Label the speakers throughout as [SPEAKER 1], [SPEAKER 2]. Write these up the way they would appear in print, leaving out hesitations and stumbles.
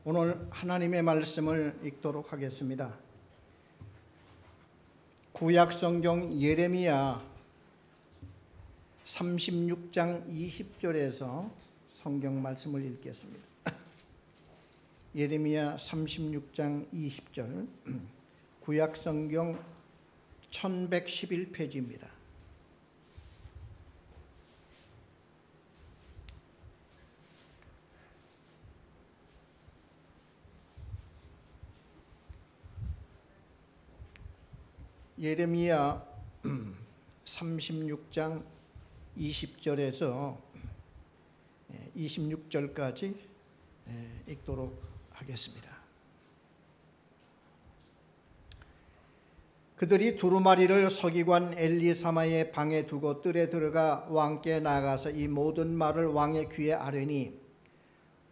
[SPEAKER 1] 오늘 하나님의 말씀을 읽도록 하겠습니다. 구약성경 예레미야 36장 20절에서 성경 말씀을 읽겠습니다. 예레미야 36장 20절, 구약성경 1111페이지입니다. 예레미야 36장 20절에서 26절까지 읽도록 하겠습니다. 그들이 두루마리를 서기관 엘리사마의 방에 두고 뜰에 들어가 왕께 나가서 이 모든 말을 왕의 귀에 아뢰니,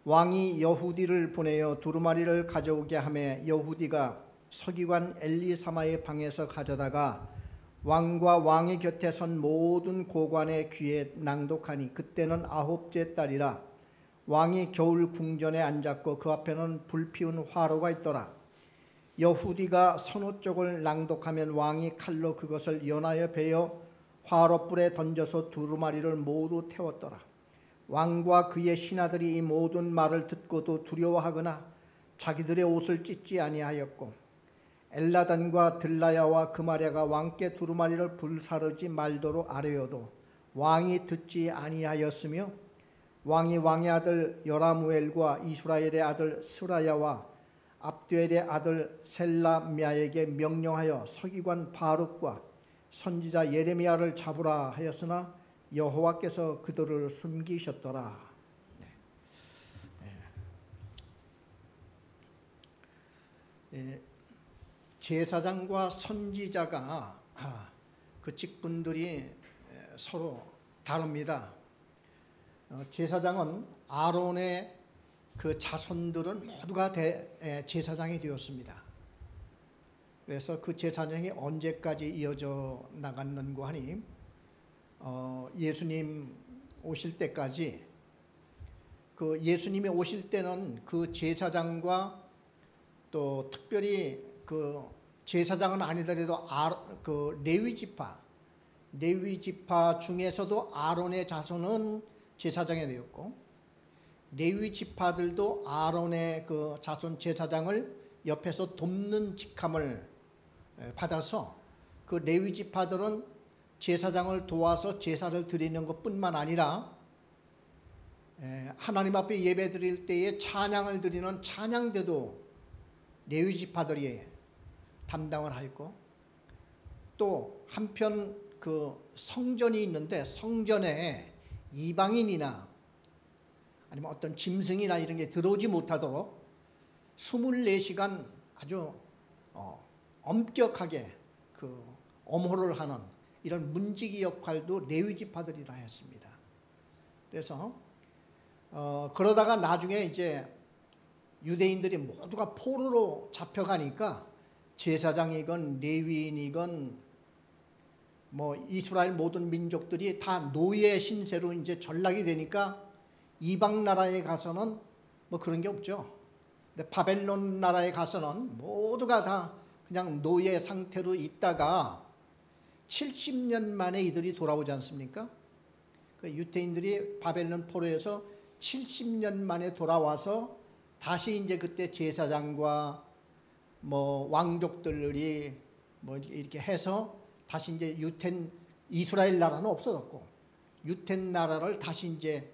[SPEAKER 1] 왕이 여후디를 보내어 두루마리를 가져오게 하매 여후디가 서기관 엘리사마의 방에서 가져다가 왕과 왕의 곁에 선 모든 고관의 귀에 낭독하니, 그때는 9째 달이라. 왕이 겨울 궁전에 앉았고 그 앞에는 불피운 화로가 있더라. 여후디가 서너 쪽을 낭독하면 왕이 칼로 그것을 연하여 베어 화로불에 던져서 두루마리를 모두 태웠더라. 왕과 그의 신하들이 이 모든 말을 듣고도 두려워하거나 자기들의 옷을 찢지 아니하였고, 엘라단과 들라야와 그마랴가 왕께 두루마리를 불사르지 말도록 아뢰어도 왕이 듣지 아니하였으며, 왕이 왕의 아들 여라무엘과 이스라엘의 아들 스라야와 압두엘의 아들 셀라미아에게 명령하여 서기관 바룩과 선지자 예레미야를 잡으라 하였으나 여호와께서 그들을 숨기셨더라. 제사장과 선지자가 그 직분들이 서로 다릅니다. 제사장은 아론의 그 자손들은 모두가 제사장이 되었습니다. 그래서 그 제사장이 언제까지 이어져 나갔는고 하니, 예수님 오실 때까지, 그 예수님이 오실 때는 그 제사장과 또 특별히 그 제사장은 아니더라도 그 레위 지파 중에서도 아론의 자손은 제사장이 되었고, 레위 지파들도 아론의 그 자손 제사장을 옆에서 돕는 직함을 받아서, 그 레위 지파들은 제사장을 도와서 제사를 드리는 것뿐만 아니라 하나님 앞에 예배 드릴 때에 찬양을 드리는 찬양대도 레위 지파들이 담당을 하였고, 또 한편 그 성전이 있는데 성전에 이방인이나 아니면 어떤 짐승이나 이런 게 들어오지 못하도록 24시간 아주 엄격하게 그 엄호를 하는 이런 문지기 역할도 레위 지파들이라 했습니다. 그래서 그러다가 나중에 이제 유대인들이 모두가 포로로 잡혀가니까 제사장이건 레위인이건 뭐 이스라엘 모든 민족들이 다 노예 신세로 이제 전락이 되니까 이방 나라에 가서는 뭐 그런 게 없죠. 근데 바벨론 나라에 가서는 모두가 다 그냥 노예 상태로 있다가 70년 만에 이들이 돌아오지 않습니까? 그 유대인들이 바벨론 포로에서 70년 만에 돌아와서 다시 이제 그때 제사장과 뭐 왕족들이 뭐 이렇게 해서 다시 이제 이스라엘 나라는 없어졌고, 유텐 나라를 다시 이제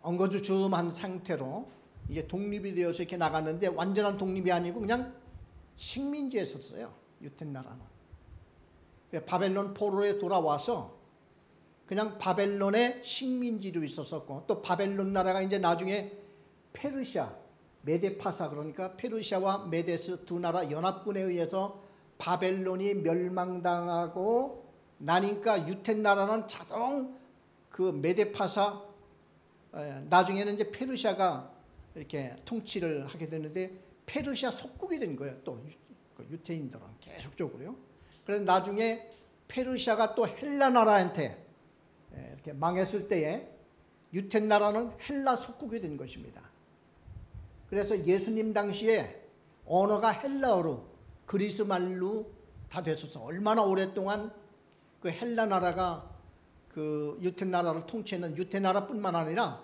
[SPEAKER 1] 엉거주춤한 상태로 이제 독립이 되어서 이렇게 나갔는데, 완전한 독립이 아니고 그냥 식민지에 있었어요. 유텐 나라는. 바벨론 포로에 돌아와서 그냥 바벨론의 식민지로 있었었고, 또 바벨론 나라가 이제 나중에 페르시아, 메데파사, 그러니까 페르시아와 메데스 두 나라 연합군에 의해서 바벨론이 멸망당하고 나니까 유텐 나라는 자동 그 메데파사, 나중에는 이제 페르시아가 이렇게 통치를 하게 되는데 페르시아 속국이 된 거예요. 또 유태인들은 계속적으로요. 그래서 나중에 페르시아가 또 헬라 나라한테 이렇게 망했을 때에 유텐 나라는 헬라 속국이 된 것입니다. 그래서 예수님 당시에 언어가 헬라어로 그리스 말로 다 됐어서 얼마나 오랫동안 그 헬라 나라가 그 유태 나라를 통치했는 유태 나라뿐만 아니라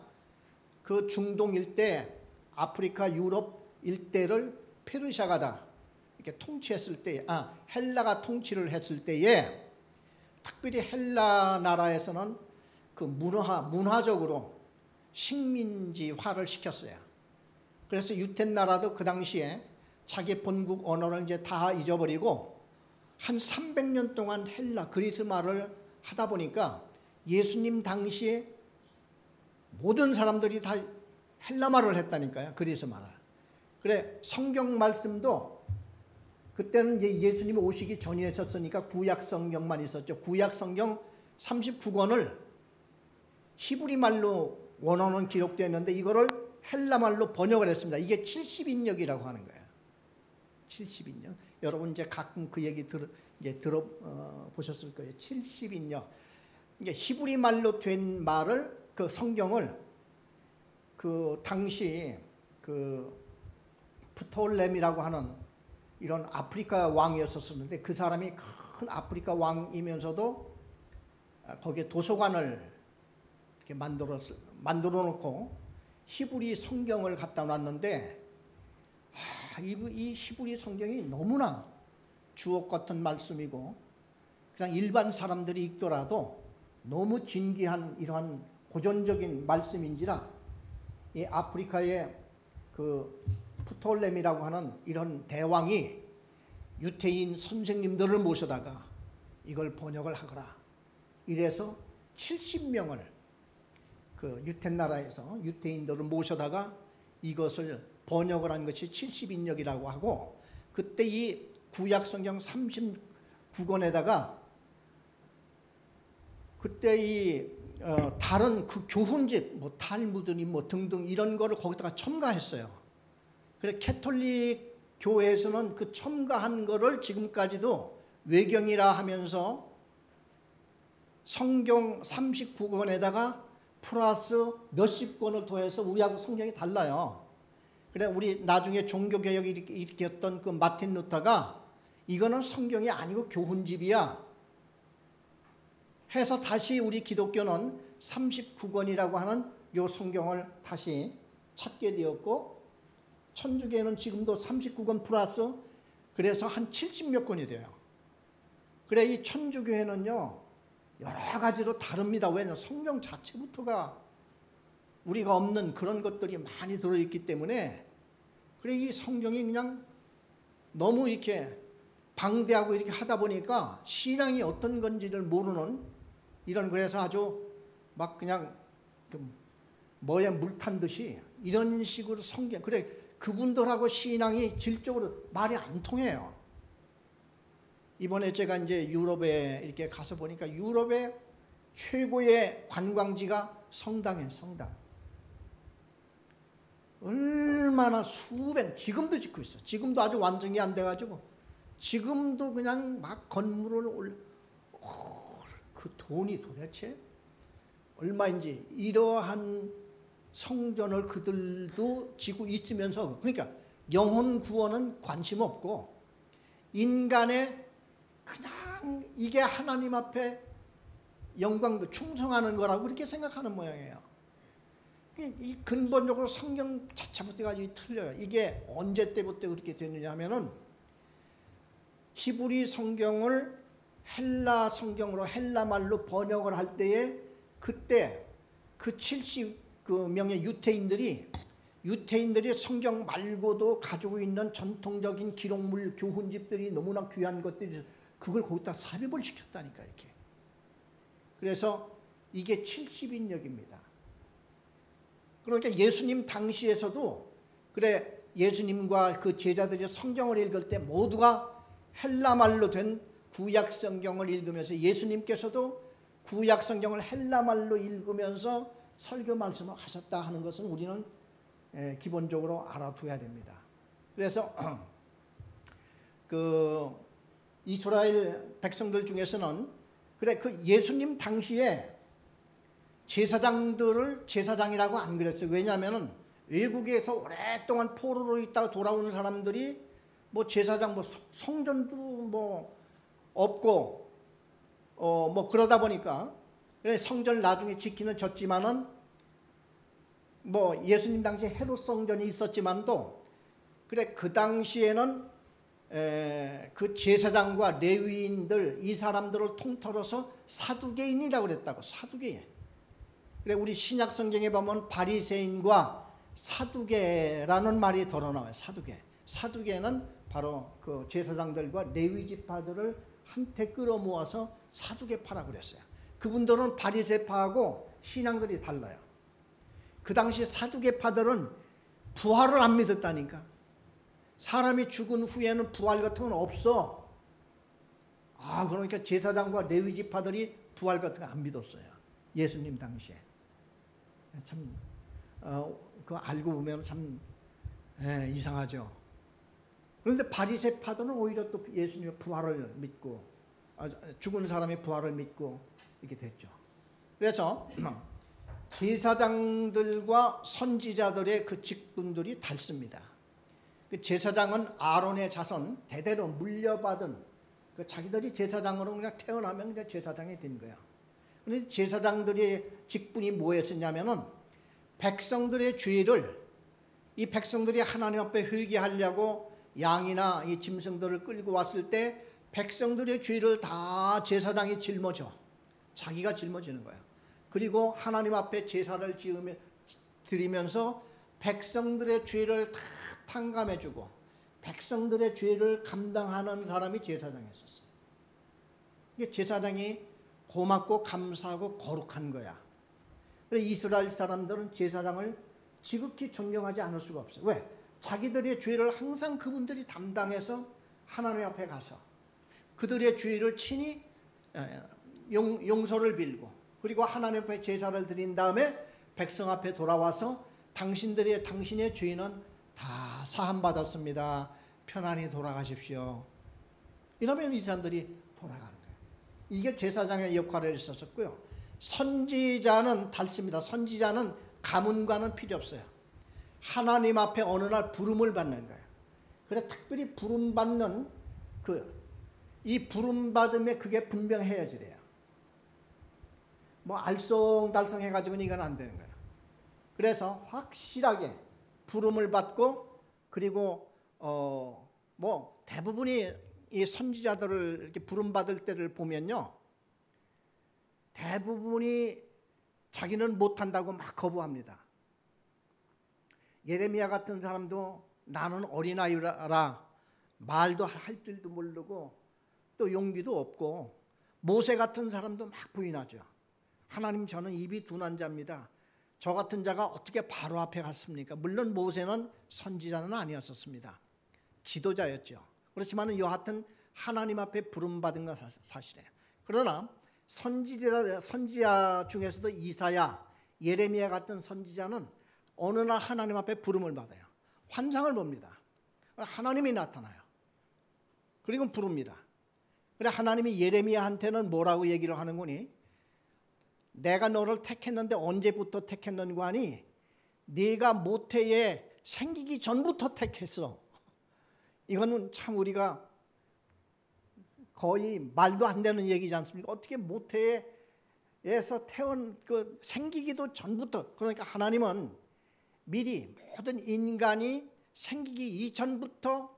[SPEAKER 1] 그 중동 일대, 아프리카, 유럽 일대를 페르시아가 다 이렇게 통치했을 때, 헬라가 통치를 했을 때에 특별히 헬라 나라에서는 그 문화적으로 식민지화를 시켰어요. 그래서 유태 나라도 그 당시에 자기 본국 언어를 이제 다 잊어버리고 한 300년 동안 헬라 그리스 말을 하다 보니까 예수님 당시에 모든 사람들이 다 헬라 말을 했다니까요. 그리스 말을. 그래 성경 말씀도 그때는 이제 예수님이 오시기 전에 있었으니까 구약 성경만 있었죠. 구약 성경 39권을 히브리 말로 원어는 기록되어 있는데 이거를 헬라 말로 번역을 했습니다. 이게 70인역이라고 하는 거예요. 70인역. 여러분 이제 가끔 그 얘기 들어보셨을 거예요. 70인역. 이게 히브리 말로 된 말을 그 성경을 그 당시 그 프톨레미라고 하는 이런 아프리카 왕이었었는데 그 사람이 큰 아프리카 왕이면서도 거기에 도서관을 이렇게 만들어 놓고 히브리 성경을 갖다 놨는데 이 히브리 성경이 너무나 주옥 같은 말씀이고 그냥 일반 사람들이 읽더라도 너무 진귀한 이러한 고전적인 말씀인지라 이 아프리카의 그 프톨레미라고 하는 이런 대왕이 유태인 선생님들을 모셔다가 이걸 번역을 하거라. 이래서 70명을 그 유태 나라에서 유태인들을 모셔다가 이것을 번역을 한 것이 70인역이라고 하고 그때 이 구약 성경 39권에다가 그때 이 다른 그 교훈집 뭐 탈무드니 뭐 등등 이런 거를 거기다가 첨가했어요. 그래 캐톨릭 교회에서는 그 첨가한 거를 지금까지도 외경이라 하면서 성경 39권에다가 플러스 몇십 권을 더해서 우리하고 성경이 달라요. 그래 우리 나중에 종교개혁을 일으켰던 그 마틴 루터가 이거는 성경이 아니고 교훈집이야 해서 다시 우리 기독교는 39권이라고 하는 요 성경을 다시 찾게 되었고 천주교는 지금도 39권 플러스 그래서 한 70몇 권이 돼요. 그래 이 천주교회는요 여러 가지로 다릅니다. 왜냐하면 성경 자체부터가 우리가 없는 그런 것들이 많이 들어있기 때문에 그래 이 성경이 그냥 너무 이렇게 방대하고 이렇게 하다 보니까 신앙이 어떤 건지를 모르는 이런 그래서 아주 막 그냥 뭐에 물 탄 듯이 이런 식으로 성경 그래 그분들하고 신앙이 질적으로 말이 안 통해요. 이번에 제가 이제 유럽에 이렇게 가서 보니까 유럽의 최고의 관광지가 성당이에요. 성당. 얼마나 수백 지금도 짓고 있어. 지금도 아주 완성이 안 돼가지고 지금도 그냥 막 건물을 그 돈이 도대체 얼마인지 이러한 성전을 그들도 지고 있으면서 그러니까 영혼 구원은 관심 없고 인간의 그냥 이게 하나님 앞에 영광도 충성하는 거라고 그렇게 생각하는 모양이에요. 이 근본적으로 성경 자체부터 가지고 틀려요. 이게 언제 때부터 그렇게 됐느냐 하면은 히브리 성경을 헬라 성경으로 헬라 말로 번역을 할 때에 그때 그 70명의 유태인들이 성경 말고도 가지고 있는 전통적인 기록물 교훈집들이 너무나 귀한 것들이 그걸 거기다 삽입을 시켰다니까 이렇게. 그래서 이게 70인역입니다. 그러니까 예수님 당시에서도 그래 예수님과 그 제자들이 성경을 읽을 때 모두가 헬라 말로 된 구약 성경을 읽으면서 예수님께서도 구약 성경을 헬라 말로 읽으면서 설교 말씀을 하셨다 하는 것은 우리는 기본적으로 알아둬야 됩니다. 그래서 그 이스라엘 백성들 중에서는 그래 그 예수님 당시에 제사장들을 제사장이라고 안 그랬어요. 왜냐하면은 외국에서 오랫동안 포로로 있다가 돌아오는 사람들이 뭐 제사장 뭐 성전도 뭐 없고 뭐 그러다 보니까 성전을 나중에 지키는 졌지만은 뭐 예수님 당시에 헤롯 성전이 있었지만도 그래 그 당시에는 그 제사장과 레위인들 이 사람들을 통틀어서 사두개인이라고 그랬다고. 사두개인. 그래 우리 신약 성경에 보면 바리새인과 사두개라는 말이 덜어 나와요. 사두개. 사두개는 바로 그 제사장들과 레위 지파들을 한테 끌어모아서 사두개파라고 그랬어요. 그분들은 바리새파하고 신앙들이 달라요. 그 당시 사두개파들은 부활을 안 믿었다니까. 사람이 죽은 후에는 부활 같은 건 없어. 그러니까 제사장과 레위 지파들이 부활 같은 거 안 믿었어요. 예수님 당시에. 참 그거 알고 보면 참 이상하죠. 그런데 바리새파들은 오히려 또 예수님의 부활을 믿고 죽은 사람의 부활을 믿고 이렇게 됐죠. 그래서 제사장들과 선지자들의 그 직분들이 닳습니다. 그 제사장은 아론의 자손 대대로 물려받은 그 자기들이 제사장으로 그냥 태어나면 그냥 제사장이 된 거야. 그런데 제사장들의 직분이 뭐였었냐면은 백성들의 죄를 이 백성들이 하나님 앞에 회개하려고 양이나 이 짐승들을 끌고 왔을 때 백성들의 죄를 다 제사장이 짊어져. 자기가 짊어지는 거야. 그리고 하나님 앞에 제사를 드리면서 백성들의 죄를 다 탕감해주고 백성들의 죄를 감당하는 사람이 제사장이었어요. 이게 제사장이 고맙고 감사하고 거룩한 거야. 그래서 이스라엘 사람들은 제사장을 지극히 존경하지 않을 수가 없어요. 왜? 자기들의 죄를 항상 그분들이 담당해서 하나님 앞에 가서 그들의 죄를 친히 용서를 빌고 그리고 하나님 앞에 제사를 드린 다음에 백성 앞에 돌아와서 당신의 죄는 다 사함받았습니다. 편안히 돌아가십시오. 이러면 이 사람들이 돌아가는 거예요. 이게 제사장의 역할을 했었고요. 선지자는 닳습니다. 선지자는 가문과는 필요 없어요. 하나님 앞에 어느 날 부름을 받는 거예요. 그래 특별히 부름받는 이 부름받음에 그게 분명해야지 돼요. 뭐 알쏭달쏭 해가지고는 이건 안 되는 거예요. 그래서 확실하게 부름을 받고 그리고 뭐 대부분이 이 선지자들을 이렇게 부름받을 때를 보면요. 대부분이 자기는 못한다고 막 거부합니다. 예레미야 같은 사람도 나는 어린아이라 말도 할 줄도 모르고 또 용기도 없고 모세 같은 사람도 막 부인하죠. 하나님 저는 입이 둔한 자입니다. 저 같은 자가 어떻게 바로 앞에 갔습니까? 물론 모세는 선지자는 아니었었습니다. 지도자였죠. 그렇지만 여하튼 하나님 앞에 부름받은 건 사실이에요. 그러나 선지자 중에서도 이사야, 예레미야 같은 선지자는 어느 날 하나님 앞에 부름을 받아요. 환상을 봅니다. 하나님이 나타나요. 그리고 부릅니다. 그래 하나님이 예레미야한테는 뭐라고 얘기를 하는 거니? 내가 너를 택했는데 언제부터 택했는가 하니 네가 모태에 생기기 전부터 택했어. 이거는 참 우리가 거의 말도 안 되는 얘기지 않습니까? 어떻게 모태에서 생기기도 전부터. 그러니까 하나님은 미리 모든 인간이 생기기 이전부터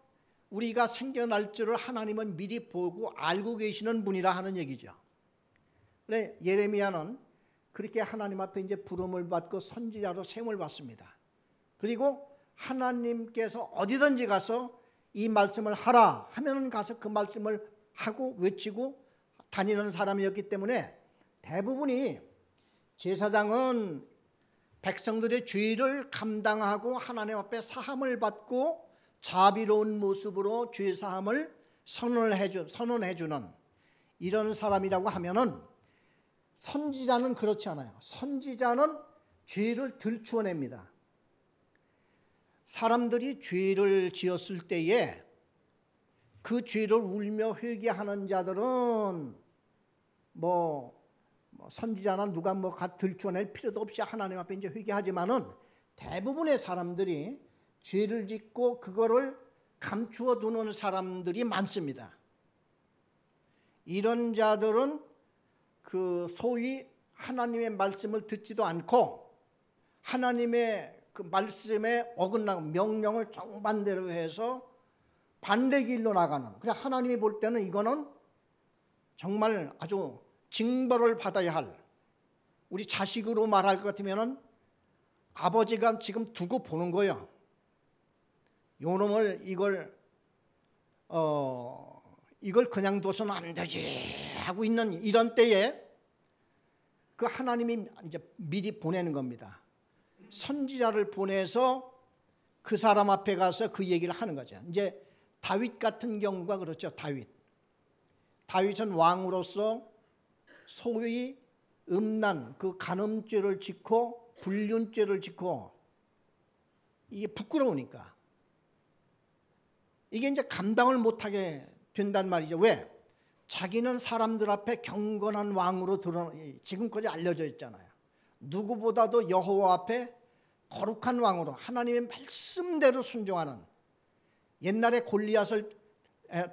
[SPEAKER 1] 우리가 생겨날 줄을 하나님은 미리 보고 알고 계시는 분이라 하는 얘기죠. 그래 예레미야는 그렇게 하나님 앞에 이제 부름을 받고 선지자로 세움을 받습니다. 그리고 하나님께서 어디든지 가서 이 말씀을 하라 하면 가서 그 말씀을 하고 외치고 다니는 사람이었기 때문에 대부분이 제사장은 백성들의 죄를 감당하고 하나님 앞에 사함을 받고 자비로운 모습으로 죄 사함을 선언해주는 이런 사람이라고 하면은 선지자는 그렇지 않아요. 선지자는 죄를 들추어냅니다. 사람들이 죄를 지었을 때에 그 죄를 울며 회개하는 자들은 선지자나 누가 들추어낼 필요도 없이 하나님 앞에 이제 회개하지만은 대부분의 사람들이 죄를 짓고 그거를 감추어 두는 사람들이 많습니다. 이런 자들은 그 소위 하나님의 말씀을 듣지도 않고 하나님의 그 말씀에 어긋나고 명령을 정반대로 해서 반대 길로 나가는, 그냥 하나님이 볼 때는 이거는 정말 아주 징벌을 받아야 할, 우리 자식으로 말할 것 같으면은 아버지가 지금 두고 보는 거예요. 요놈을 이걸 그냥 둬서는 안 되지 하고 있는 이런 때에 그 하나님이 이제 미리 보내는 겁니다. 선지자를 보내서 그 사람 앞에 가서 그 얘기를 하는 거죠. 이제 다윗 같은 경우가 그렇죠. 다윗은 왕으로서 소위 음란, 그 간음죄를 짓고 불륜죄를 짓고 이게 부끄러우니까 이게 이제 감당을 못하게 된단 말이죠. 왜? 자기는 사람들 앞에 경건한 왕으로 지금까지 알려져 있잖아요. 누구보다도 여호와 앞에 거룩한 왕으로 하나님의 말씀대로 순종하는, 옛날에 골리앗을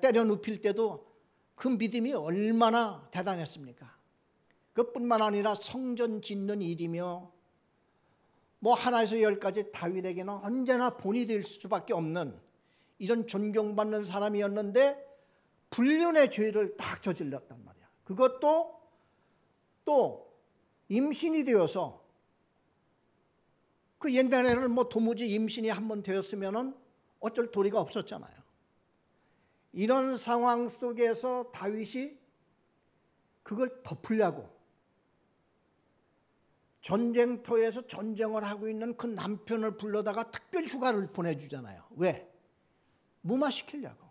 [SPEAKER 1] 때려 눕힐 때도 그 믿음이 얼마나 대단했습니까? 그뿐만 아니라 성전 짓는 일이며 뭐 하나에서 열까지 다윗에게는 언제나 본이 될 수밖에 없는 이런 존경받는 사람이었는데 불륜의 죄를 딱 저질렀단 말이야. 그것도 또 임신이 되어서, 그 옛날에는 뭐 도무지 임신이 한번 되었으면은 어쩔 도리가 없었잖아요. 이런 상황 속에서 다윗이 그걸 덮으려고 전쟁터에서 전쟁을 하고 있는 그 남편을 불러다가 특별 휴가를 보내주잖아요. 왜? 무마시키려고.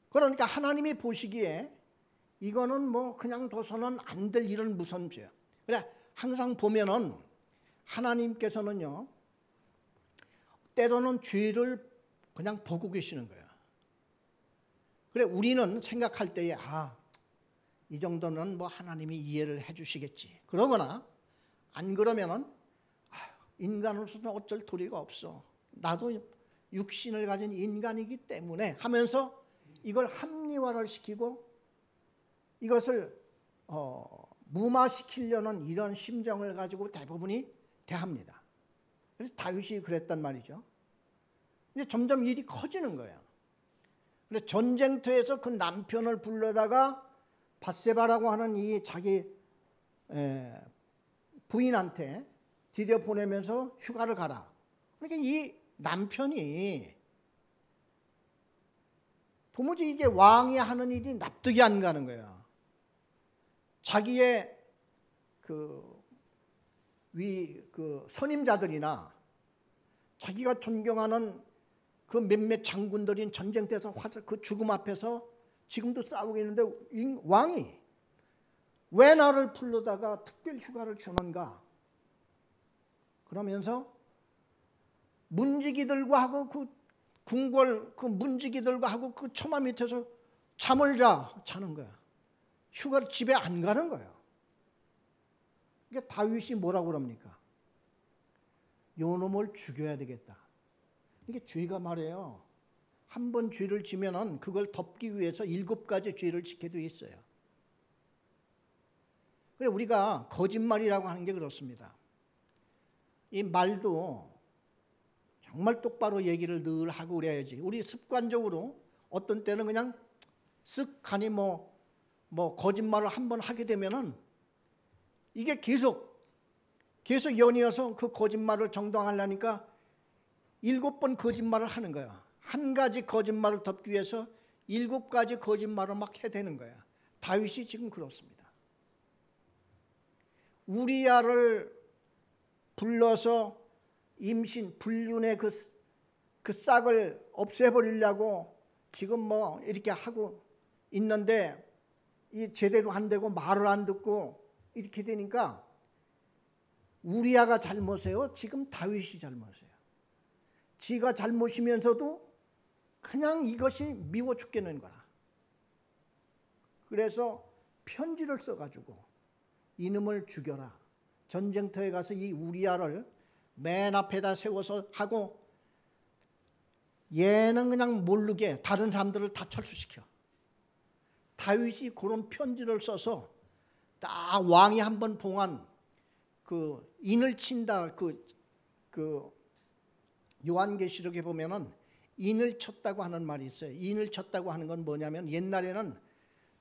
[SPEAKER 1] 그러니까 하나님이 보시기에 이거는 뭐 그냥 둬서는 안 될 이런 무서운 죄야. 그래, 항상 보면은 하나님께서는요, 때로는 죄를 그냥 보고 계시는 거야. 그래, 우리는 생각할 때에 이 정도는 뭐 하나님이 이해를 해주시겠지. 그러거나 안 그러면은 인간으로서는 어쩔 도리가 없어. 나도 육신을 가진 인간이기 때문에 하면서 이걸 합리화를 시키고 이것을 무마시키려는 이런 심정을 가지고 대부분이 대합니다. 그래서 다윗이 그랬단 말이죠. 이제 점점 일이 커지는 거예요. 그래서 전쟁터에서 그 남편을 불러다가 밧세바라고 하는 이 자기 부인한테 들여보내면서 휴가를 가라. 그러니까 이 남편이 도무지 이게 왕이 하는 일이 납득이 안 가는 거예요. 자기의 그 선임자들이나 자기가 존경하는 그 몇몇 장군들인 전쟁터에서 그 죽음 앞에서 지금도 싸우고 있는데 왕이 왜 나를 불러다가 특별 휴가를 주는가? 그러면서 문지기들과 하고 그 궁궐 그 문지기들과 하고 그 처마 밑에서 잠을 자는 거야. 휴가를 집에 안 가는 거예요. 그러니까 다윗이 뭐라고 그럽니까? 요놈을 죽여야 되겠다. 이게 죄가 말이에요. 한 번 죄를 지면은 그걸 덮기 위해서 7가지 죄를 지게 돼 있어요. 그래, 우리가 거짓말이라고 하는 게 그렇습니다. 이 말도 정말 똑바로 얘기를 늘 하고 그래야지. 우리 습관적으로 어떤 때는 그냥 쓱하니 뭐 거짓말을 한번 하게 되면은 이게 계속 연이어서 그 거짓말을 정당하려니까 7번 거짓말을 하는 거야. 한 가지 거짓말을 덮기 위해서 7가지 거짓말을 막 해대는 거야. 다윗이 지금 그렇습니다. 우리야를 불러서 임신, 불륜의 그 싹을 없애버리려고 지금 뭐 이렇게 하고 있는데 이 제대로 안 되고 말을 안 듣고 이렇게 되니까 우리야가 잘못이에요? 지금 다윗이 잘못이에요. 지가 잘못이면서도 그냥 이것이 미워 죽겠는 거라. 그래서 편지를 써가지고 이놈을 죽여라. 전쟁터에 가서 이 우리아를 맨 앞에다 세워서 하고 얘는 그냥 모르게 다른 사람들을 다 철수시켜. 다윗이 그런 편지를 써서 딱 왕이 한번 봉한 그 인을 친다. 그 요한계시록에 보면은 인을 쳤다고 하는 말이 있어요. 인을 쳤다고 하는 건 뭐냐면 옛날에는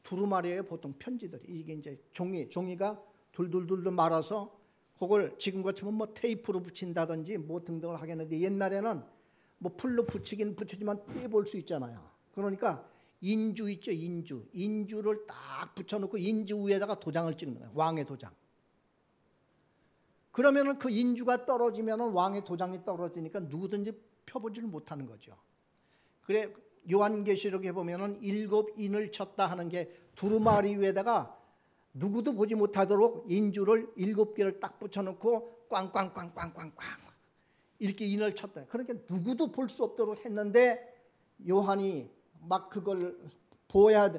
[SPEAKER 1] 두루마리에 보통 편지들이 이게 이제 종이가 둘둘둘 말아서 그걸 지금같이면 뭐 테이프로 붙인다든지 뭐 등등을 하겠는데 옛날에는 뭐 풀로 붙이긴 붙이지만 떼볼 수 있잖아요. 그러니까 인주 있죠, 인주를 딱 붙여놓고 인주 위에다가 도장을 찍는 거예요. 왕의 도장. 그러면은 그 인주가 떨어지면은 왕의 도장이 떨어지니까 누구든지 펴보지를 못하는 거죠. 그래 요한계시록에 보면은 7인을 쳤다 하는 게 두루마리 위에다가 누구도 보지 못하도록 인주를 7개를 딱 붙여놓고 꽝꽝꽝꽝꽝꽝 이렇게 인을 쳤다. 그러니까 누구도 볼 수 없도록 했는데 요한이 막 그걸 봐야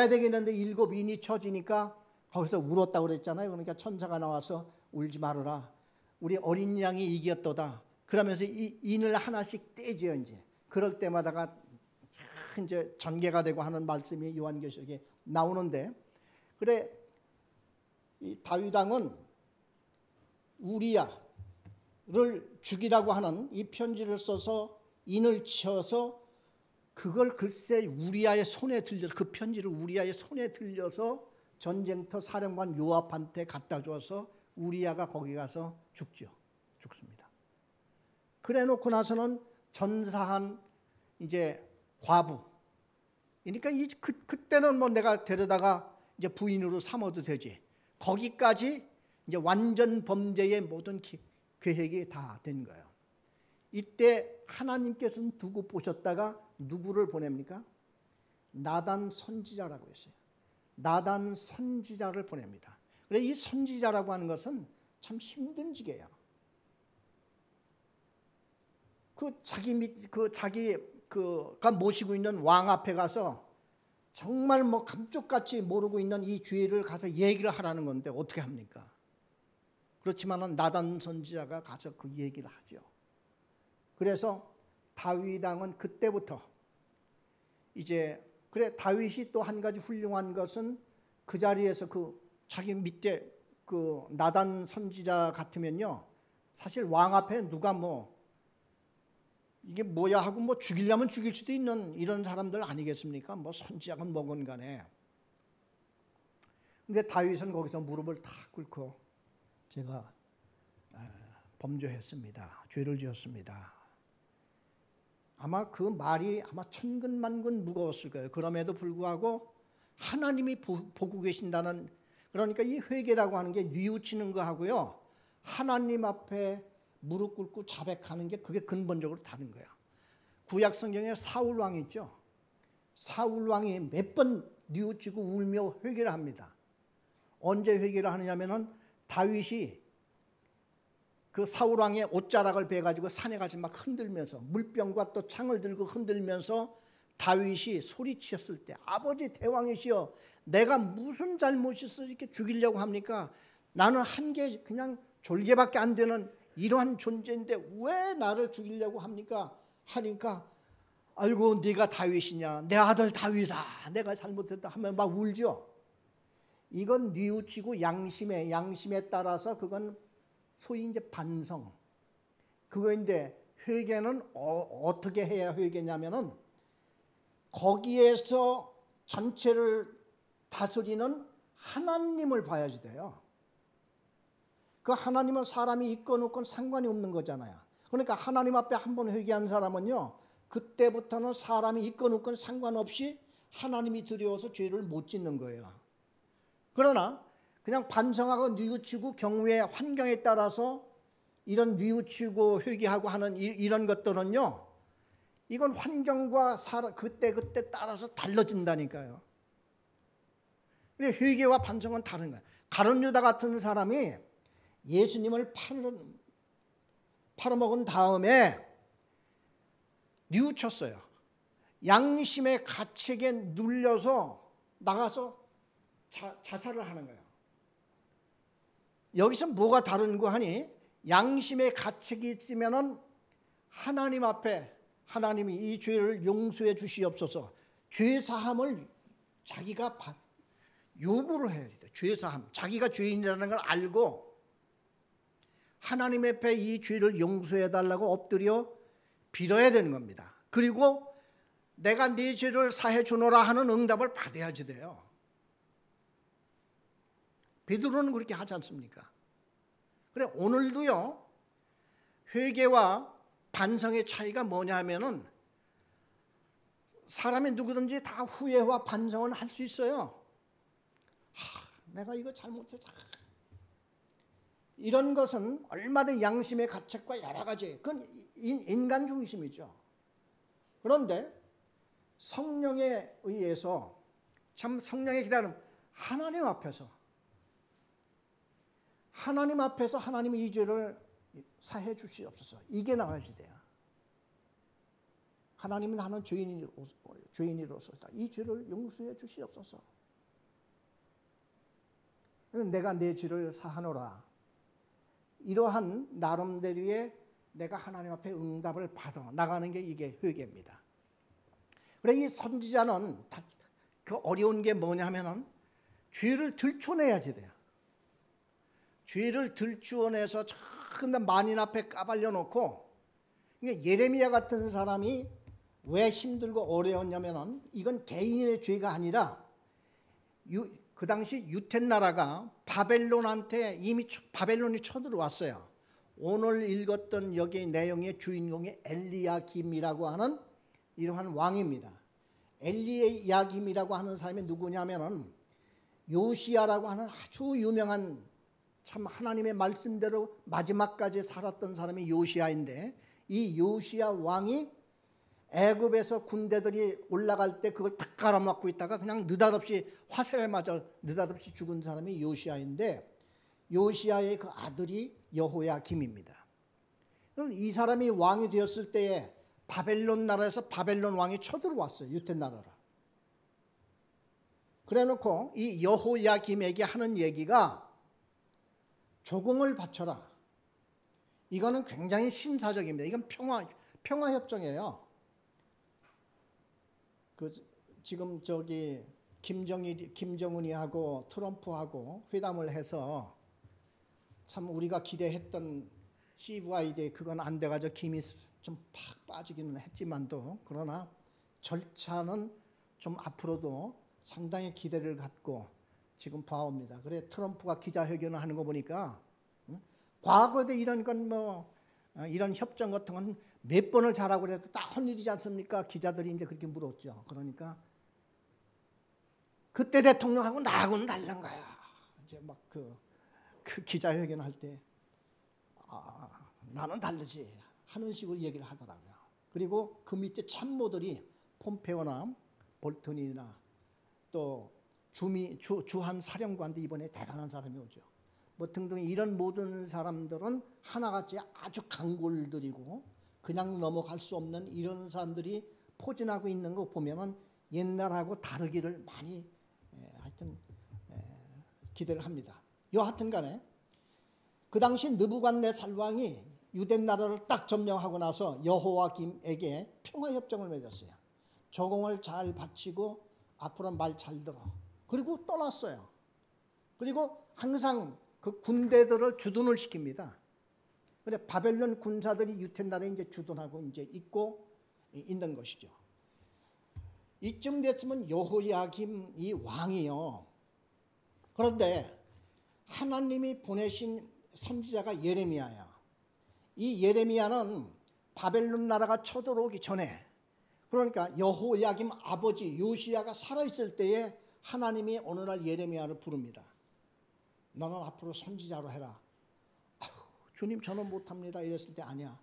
[SPEAKER 1] 되겠는데 7인이 쳐지니까 거기서 울었다고 그랬잖아요. 그러니까 천사가 나와서 울지 말아라. 우리 어린 양이 이겼도다. 그러면서 이 인을 하나씩 떼죠 이제. 그럴 때마다가 참 이제 전개가 되고 하는 말씀이 요한계시록에 나오는데, 그래 이 다윗 왕은 우리야를 죽이라고 하는 이 편지를 써서 인을 쳐서 그걸 글쎄 우리야의 손에 들려서 그 편지를 우리야의 손에 들려서 전쟁터 사령관 요압한테 갖다 줘서 우리야가 거기 가서 죽습니다. 그래 놓고 나서는 전사한 이제 과부. 그러니까 그때는 뭐 내가 데려다가 이제 부인으로 삼아도 되지. 거기까지 이제 완전 범죄의 모든 계획이 다 된 거예요. 이때 하나님께서는 두고 보셨다가 누구를 보냅니까? 나단 선지자라고 했어요. 나단 선지자를 보냅니다. 그래서 이 선지자라고 하는 것은 참 힘든 직이에요. 자기가 모시고 있는 왕 앞에 가서 정말 뭐 감쪽같이 모르고 있는 이 죄를 가서 얘기를 하라는 건데 어떻게 합니까? 그렇지만은 나단 선지자가 가서 그 얘기를 하죠. 그래서 다윗 왕은 그때부터 이제 그래 다윗이 또 한 가지 훌륭한 것은 그 자리에서 그 자기 밑에 그 나단 선지자 같으면요 사실 왕 앞에 누가 뭐 이게 뭐야 하고 뭐 죽이려면 죽일 수도 있는 이런 사람들 아니겠습니까? 뭐 선지자건 뭐건 간에. 근데 다윗은 거기서 무릎을 탁 꿇고 제가 범죄했습니다. 죄를 지었습니다. 아마 그 말이 아마 천근만근 무거웠을 거예요. 그럼에도 불구하고 하나님이 보고 계신다는, 그러니까 이 회개라고 하는 게 뉘우치는 거 하고요 하나님 앞에 무릎 꿇고 자백하는 게 그게 근본적으로 다른 거야. 구약 성경에 사울 왕이 있죠. 사울 왕이 몇 번 뉘우치고 울며 회개를 합니다. 언제 회개를 하느냐면은 다윗이 그 사울 왕의 옷자락을 베가지고 산에 가서 막 흔들면서 물병과 또 창을 들고 흔들면서 다윗이 소리치었을 때 아버지 대왕이시여 내가 무슨 잘못이 있어 이렇게 죽이려고 합니까? 나는 한 개 그냥 졸개밖에 안 되는 이러한 존재인데 왜 나를 죽이려고 합니까? 하니까 아이고 네가 다윗이냐 내 아들 다윗아 내가 잘못했다 하면 막 울죠. 이건 뉘우치고 양심에 따라서 그건 소위 이제 반성 그거인데, 회개는 어떻게 해야 회개냐면은 거기에서 전체를 다스리는 하나님을 봐야지 돼요. 그 하나님은 사람이 있건 없건 상관이 없는 거잖아요. 그러니까 하나님 앞에 한번 회개한 사람은요 그때부터는 사람이 있건 없건 상관없이 하나님이 두려워서 죄를 못 짓는 거예요. 그러나 그냥 반성하고 뉘우치고 경우의 환경에 따라서 이런 뉘우치고 회개하고 하는 이런 것들은요 이건 환경과 그때 따라서 달라진다니까요. 회개와 반성은 다른 거예요. 가룟 유다 같은 사람이 예수님을 팔아먹은 다음에 뉘우쳤어요. 양심의 가책에 눌려서 나가서 자살을 하는 거예요. 여기서 뭐가 다른고 하니 양심의 가책이 있으면은 하나님 앞에 하나님이 이 죄를 용서해 주시옵소서, 죄 사함을 자기가 요구를 해야 돼. 죄 사함, 자기가 죄인이라는 걸 알고 하나님 앞에 이 죄를 용서해 달라고 엎드려 빌어야 되는 겁니다. 그리고 내가 네 죄를 사해 주노라 하는 응답을 받아야지 돼요. 베드로는 그렇게 하지 않습니까? 그래, 오늘도요, 회개와 반성의 차이가 뭐냐 하면은 사람이 누구든지 다 후회와 반성은 할 수 있어요. 내가 이거 잘못했어. 이런 것은 얼마든지 양심의 가책과 여러 가지, 그건 인간 중심이죠. 그런데 성령에 의해서, 참 성령의 기다림, 하나님 앞에서 하나님이 이 죄를 사해 주시옵소서, 이게 나와야지 돼요. 하나님이 나는 죄인이로서 이 죄를 용서해 주시옵소서. 내가 내 죄를 사하노라. 이러한 나름대로의 내가 하나님 앞에 응답을 받아 나가는 게 이게 회개입니다. 그래, 이 선지자는 그 어려운 게 뭐냐면은 죄를 들춰내야지 돼요. 죄를 들추어내서 참 만인 앞에 까발려 놓고, 예레미야 같은 사람이 왜 힘들고 어려웠냐면은 이건 개인의 죄가 아니라 그 당시 유텐 나라가 바벨론한테 이미 바벨론이 쳐들어왔어요. 오늘 읽었던 여기 내용의 주인공이 엘리야김이라고 하는 이러한 왕입니다. 엘리야김이라고 하는 사람이 누구냐면은 요시야라고 하는 아주 유명한, 참 하나님의 말씀대로 마지막까지 살았던 사람이 요시야인데, 이 요시야 왕이 애굽에서 군대들이 올라갈 때 그걸 탁 갈아먹고 있다가 그냥 느닷없이 화살에 맞아 느닷없이 죽은 사람이 요시야인데, 요시야의 그 아들이 여호야김입니다. 이 사람이 왕이 되었을 때에 바벨론 나라에서 바벨론 왕이 쳐들어왔어요, 유텐 나라라. 그래놓고 이 여호야김에게 하는 얘기가 조공을 바쳐라. 이거는 굉장히 신사적입니다. 이건 평화협정이에요. 지금 저기 김정은이 하고 트럼프하고 회담을 해서 참 우리가 기대했던 CVID 그건 안 돼가지고 김이 좀 팍 빠지기는 했지만도, 그러나 절차는 좀 앞으로도 상당히 기대를 갖고 지금 봐옵니다. 그래, 트럼프가 기자회견을 하는 거 보니까 과거에도 이런 건 이런 협정 같은 건 몇 번을 잘하고 그래도 딱 한 일이지 않습니까? 기자들이 이제 그렇게 물었죠. 그러니까 그때 대통령하고 나하고는 다른 거야. 이제 막 그 기자회견 할 때 나는 다르지 하는 식으로 얘기를 하더라고요. 그리고 그 밑에 참모들이 폼페오나 볼턴이나 또 주한 사령관도 이번에 대단한 사람이 오죠. 뭐 등등 이런 모든 사람들은 하나같이 아주 강골들이고 그냥 넘어갈 수 없는 이런 사람들이 포진하고 있는 거 보면은 옛날하고 다르기를 많이 하여튼 기대를 합니다. 여하튼 간에 그 당시 느부갓네살 왕이 유대 나라를 딱 점령하고 나서 여호야김에게 평화협정을 맺었어요. 조공을 잘 바치고 앞으로 말 잘 들어. 그리고 떠났어요. 그리고 항상 그 군대들을 주둔을 시킵니다. 근데 바벨론 군사들이 유텐 나라에 이제 주둔하고 이제 있고 있는 것이죠. 이쯤 됐으면 여호야김 이 왕이요. 그런데 하나님이 보내신 선지자가 예레미야야. 이 예레미야는 바벨론 나라가 쳐들어오기 전에, 그러니까 여호야김 아버지 요시야가 살아있을 때에 하나님이 어느 날 예레미야를 부릅니다. 너는 앞으로 선지자로 해라. 주님 저는 못합니다 이랬을 때, 아니야,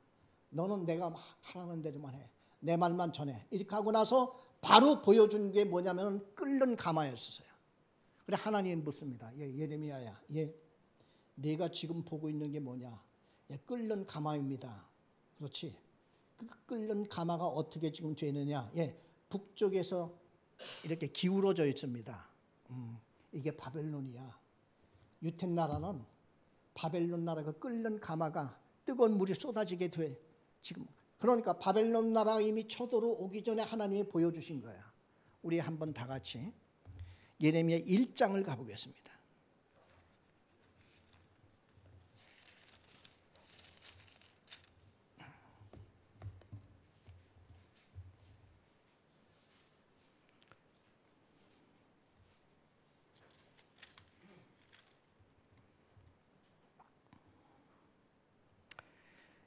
[SPEAKER 1] 너는 내가 하라는 대로만 해, 내 말만 전해. 이렇게 하고 나서 바로 보여준 게 뭐냐면 끓는 가마였어요. 그래, 하나님이 묻습니다. 예레미야야, 네가 지금 보고 있는 게 뭐냐? 끓는 가마입니다. 그렇지? 그 끓는 가마가 어떻게 지금 되느냐? 북쪽에서 이렇게 기울어져 있습니다. 이게 바벨론이야. 유텐 나라는 바벨론 나라가 끓는 가마가 뜨거운 물이 쏟아지게 돼. 지금 그러니까 바벨론 나라가 이미 쳐들어오기 전에 하나님이 보여주신 거야. 우리 한번 다 같이 예레미야 1장을 가보겠습니다.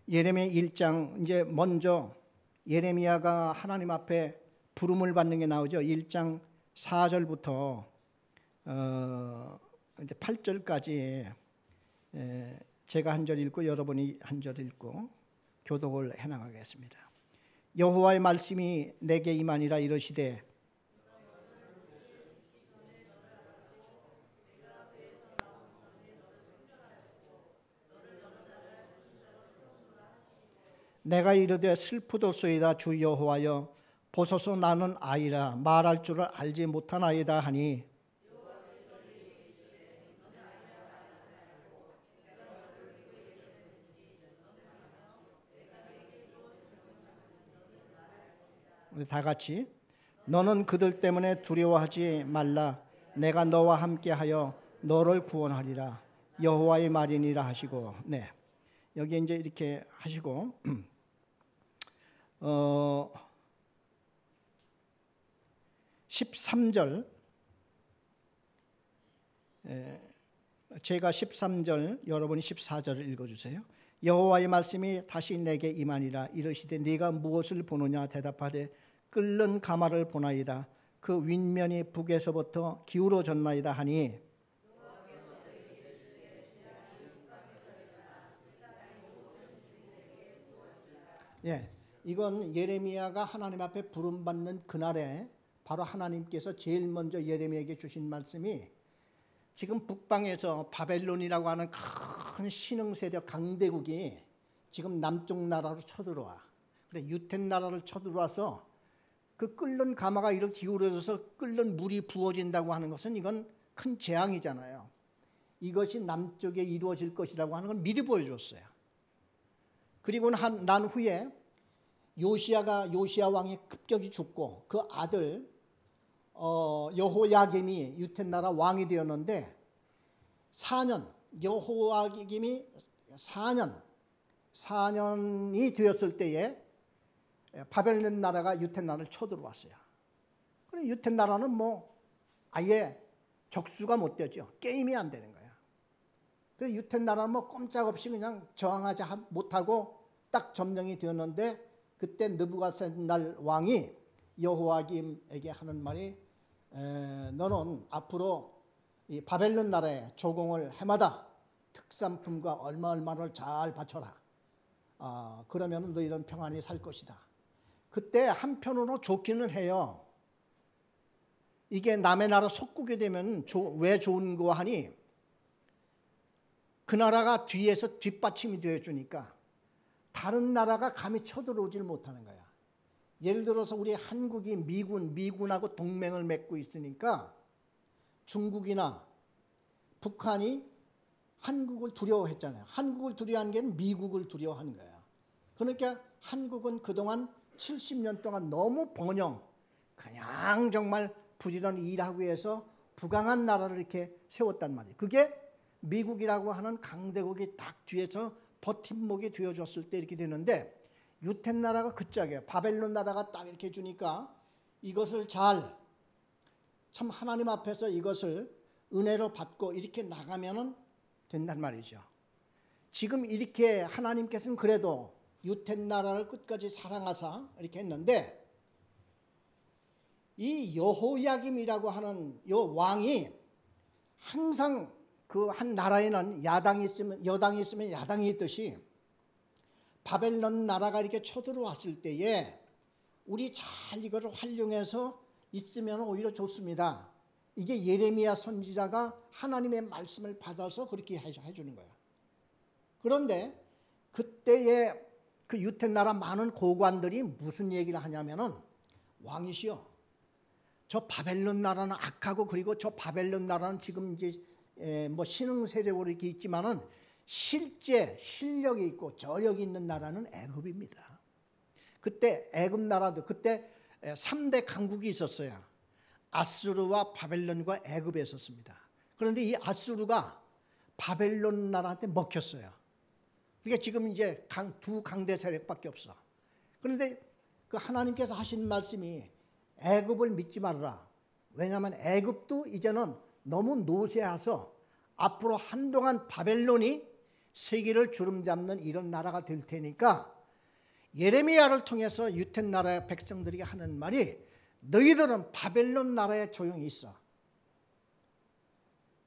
[SPEAKER 1] 예레미야 1장 이제 먼저 예레미야가 하나님 앞에 부름을 받는 게 나오죠. 1장 4절부터 이제 8절까지 제가 한 절 읽고 여러분이 한 절 읽고 교독을 해나가겠습니다. 여호와의 말씀이 내게 임하니라 이르시되 내가 이르되 슬프도소이다 주 여호와여 보소서 나는 아이라 말할 줄을 알지 못하나이다 하니 우리 다 같이 너는 그들 때문에 두려워하지 말라 내가 너와 함께하여 너를 구원하리라 여호와의 말이니라 하시고 네 여기 이제 이렇게 하시고 13절 제가 13절 여러분이 14절을 읽어주세요. 여호와의 말씀이 다시 내게 임하니라 이르시되 네가 무엇을 보느냐 대답하되 끓는 가마를 보나이다 그 윗면이 북에서부터 기울어졌나이다 하니 예, 이건 예레미야가 하나님 앞에 부름받는 그날에 바로 하나님께서 제일 먼저 예레미야에게 주신 말씀이 지금 북방에서 바벨론이라고 하는 큰 신흥세력 강대국이 지금 남쪽 나라로 쳐들어와. 그래 유텐 나라를 쳐들어와서 그 끓는 가마가 이렇게 기울어져서 끓는 물이 부어진다고 하는 것은 이건 큰 재앙이잖아요. 이것이 남쪽에 이루어질 것이라고 하는 건 미리 보여줬어요. 그리고 난 후에 요시야 왕이 급격히 죽고 그 아들 여호야김이 유텐 나라 왕이 되었는데 4년 여호야김이 4년이 되었을 때에 바벨론 나라가 유텐 나라를 쳐들어왔어요. 그럼 유텐 나라는 뭐 아예 적수가 못 되죠. 게임이 안 되는 거야. 그래서 유텐 나라는 뭐 꼼짝없이 그냥 저항하지 못하고 딱 점령이 되었는데 그때 느부갓네살 왕이 여호야김에게 하는 말이 너는 앞으로 이 바벨론 나라에 조공을 해마다 특산품과 얼마를 잘 바쳐라. 그러면 너희들은 평안히 살 것이다. 그때 한편으로 좋기는 해요. 이게 남의 나라 속국이 되면 왜 좋은 거 하니 그 나라가 뒤에서 뒷받침이 되어주니까 다른 나라가 감히 쳐들어오질 못하는 거야. 예를 들어서 우리 한국이 미군하고 동맹을 맺고 있으니까 중국이나 북한이 한국을 두려워했잖아요. 한국을 두려워하는 게 미국을 두려워하는 거야. 그러니까 한국은 그동안 70년 동안 너무 번영, 그냥 정말 부지런히 일하고 해서 부강한 나라를 이렇게 세웠단 말이에요. 그게 미국이라고 하는 강대국이 딱 뒤에서 버팀목이 되어줬을 때 이렇게 되는데 유텐 나라가 그 짝이에요. 바벨론 나라가 딱 이렇게 주니까 이것을 참 하나님 앞에서 이것을 은혜로 받고 이렇게 나가면은 된단 말이죠. 지금 이렇게 하나님께서는 그래도 유텐 나라를 끝까지 사랑하사 이렇게 했는데 이 여호야김이라고 하는 요 왕이 항상 그 한 나라에는 여당이 있으면 야당이 있듯이 바벨론 나라가 이렇게 쳐들어왔을 때에 우리 잘 이거를 활용해서 있으면 오히려 좋습니다. 이게 예레미야 선지자가 하나님의 말씀을 받아서 그렇게 해주는 거야. 그런데 그때의 그 유텐 나라 많은 고관들이 무슨 얘기를 하냐면은 왕이시여 저 바벨론 나라는 악하고 그리고 저 바벨론 나라는 지금 이제 뭐 신흥 세력으로 이렇게 있지만은 실제 실력이 있고 저력이 있는 나라는 애굽입니다. 그때 애굽 나라도 그때 3대 강국이 있었어요. 아수르와 바벨론과 애굽에 있었습니다. 그런데 이 아수르가 바벨론 나라한테 먹혔어요. 그러니까 지금 이제 두 강대 세력밖에 없어. 그런데 그 하나님께서 하신 말씀이 애굽을 믿지 말아라. 왜냐하면 애굽도 이제는 너무 노쇠해서 앞으로 한동안 바벨론이 세계를 주름잡는 이런 나라가 될 테니까 예레미야를 통해서 유대 나라의 백성들에게 하는 말이 너희들은 바벨론 나라에 조용히 있어.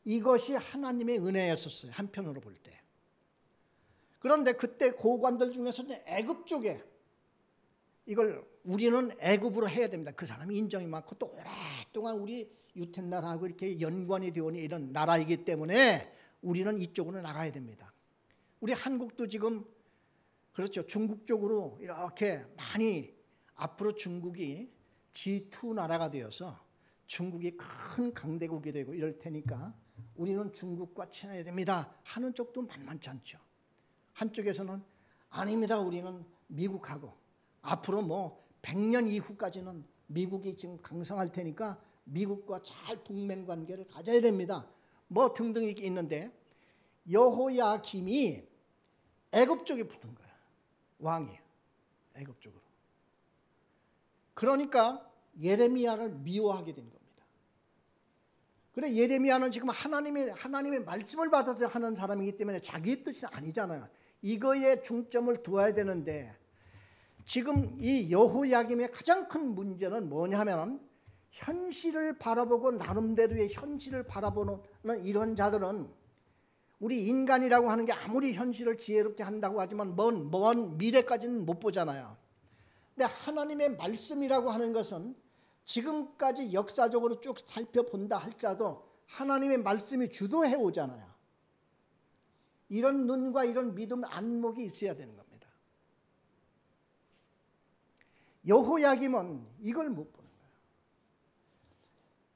[SPEAKER 1] 이것이 하나님의 은혜였었어요. 한편으로 볼 때. 그런데 그때 고관들 중에서는 애굽 쪽에 이걸 우리는 애굽으로 해야 됩니다. 그 사람이 인정이 많고 또 오랫동안 우리 유대 나라하고 이렇게 연관이 되어 있는 이런 나라이기 때문에 우리는 이쪽으로 나가야 됩니다. 우리 한국도 지금 그렇죠. 중국 쪽으로 이렇게 많이 앞으로 중국이 G2 나라가 되어서 중국이 큰 강대국이 되고 이럴 테니까 우리는 중국과 친해야 됩니다 하는 쪽도 만만치 않죠. 한쪽에서는 아닙니다. 우리는 미국하고 앞으로 뭐 100년 이후까지는 미국이 지금 강성할 테니까 미국과 잘 동맹관계를 가져야 됩니다. 뭐 등등 이렇게 있는데 여호야김이 애굽 쪽에 붙은 거야. 왕이 애굽 쪽으로. 그러니까 예레미야를 미워하게 된 겁니다. 그래 예레미야는 지금 하나님의 말씀을 받아서 하는 사람이기 때문에 자기 뜻이 아니잖아요. 이거에 중점을 두어야 되는데 지금 이 여호야김의 가장 큰 문제는 뭐냐면 현실을 바라보고 나름대로의 현실을 바라보는 이런 자들은 우리 인간이라고 하는 게 아무리 현실을 지혜롭게 한다고 하지만 먼 미래까지는 못 보잖아요. 근데 하나님의 말씀이라고 하는 것은 지금까지 역사적으로 쭉 살펴본다 할지라도 하나님의 말씀이 주도해 오잖아요. 이런 눈과 이런 믿음 안목이 있어야 되는 겁니다. 여호야김은 이걸 못 보는 거예요.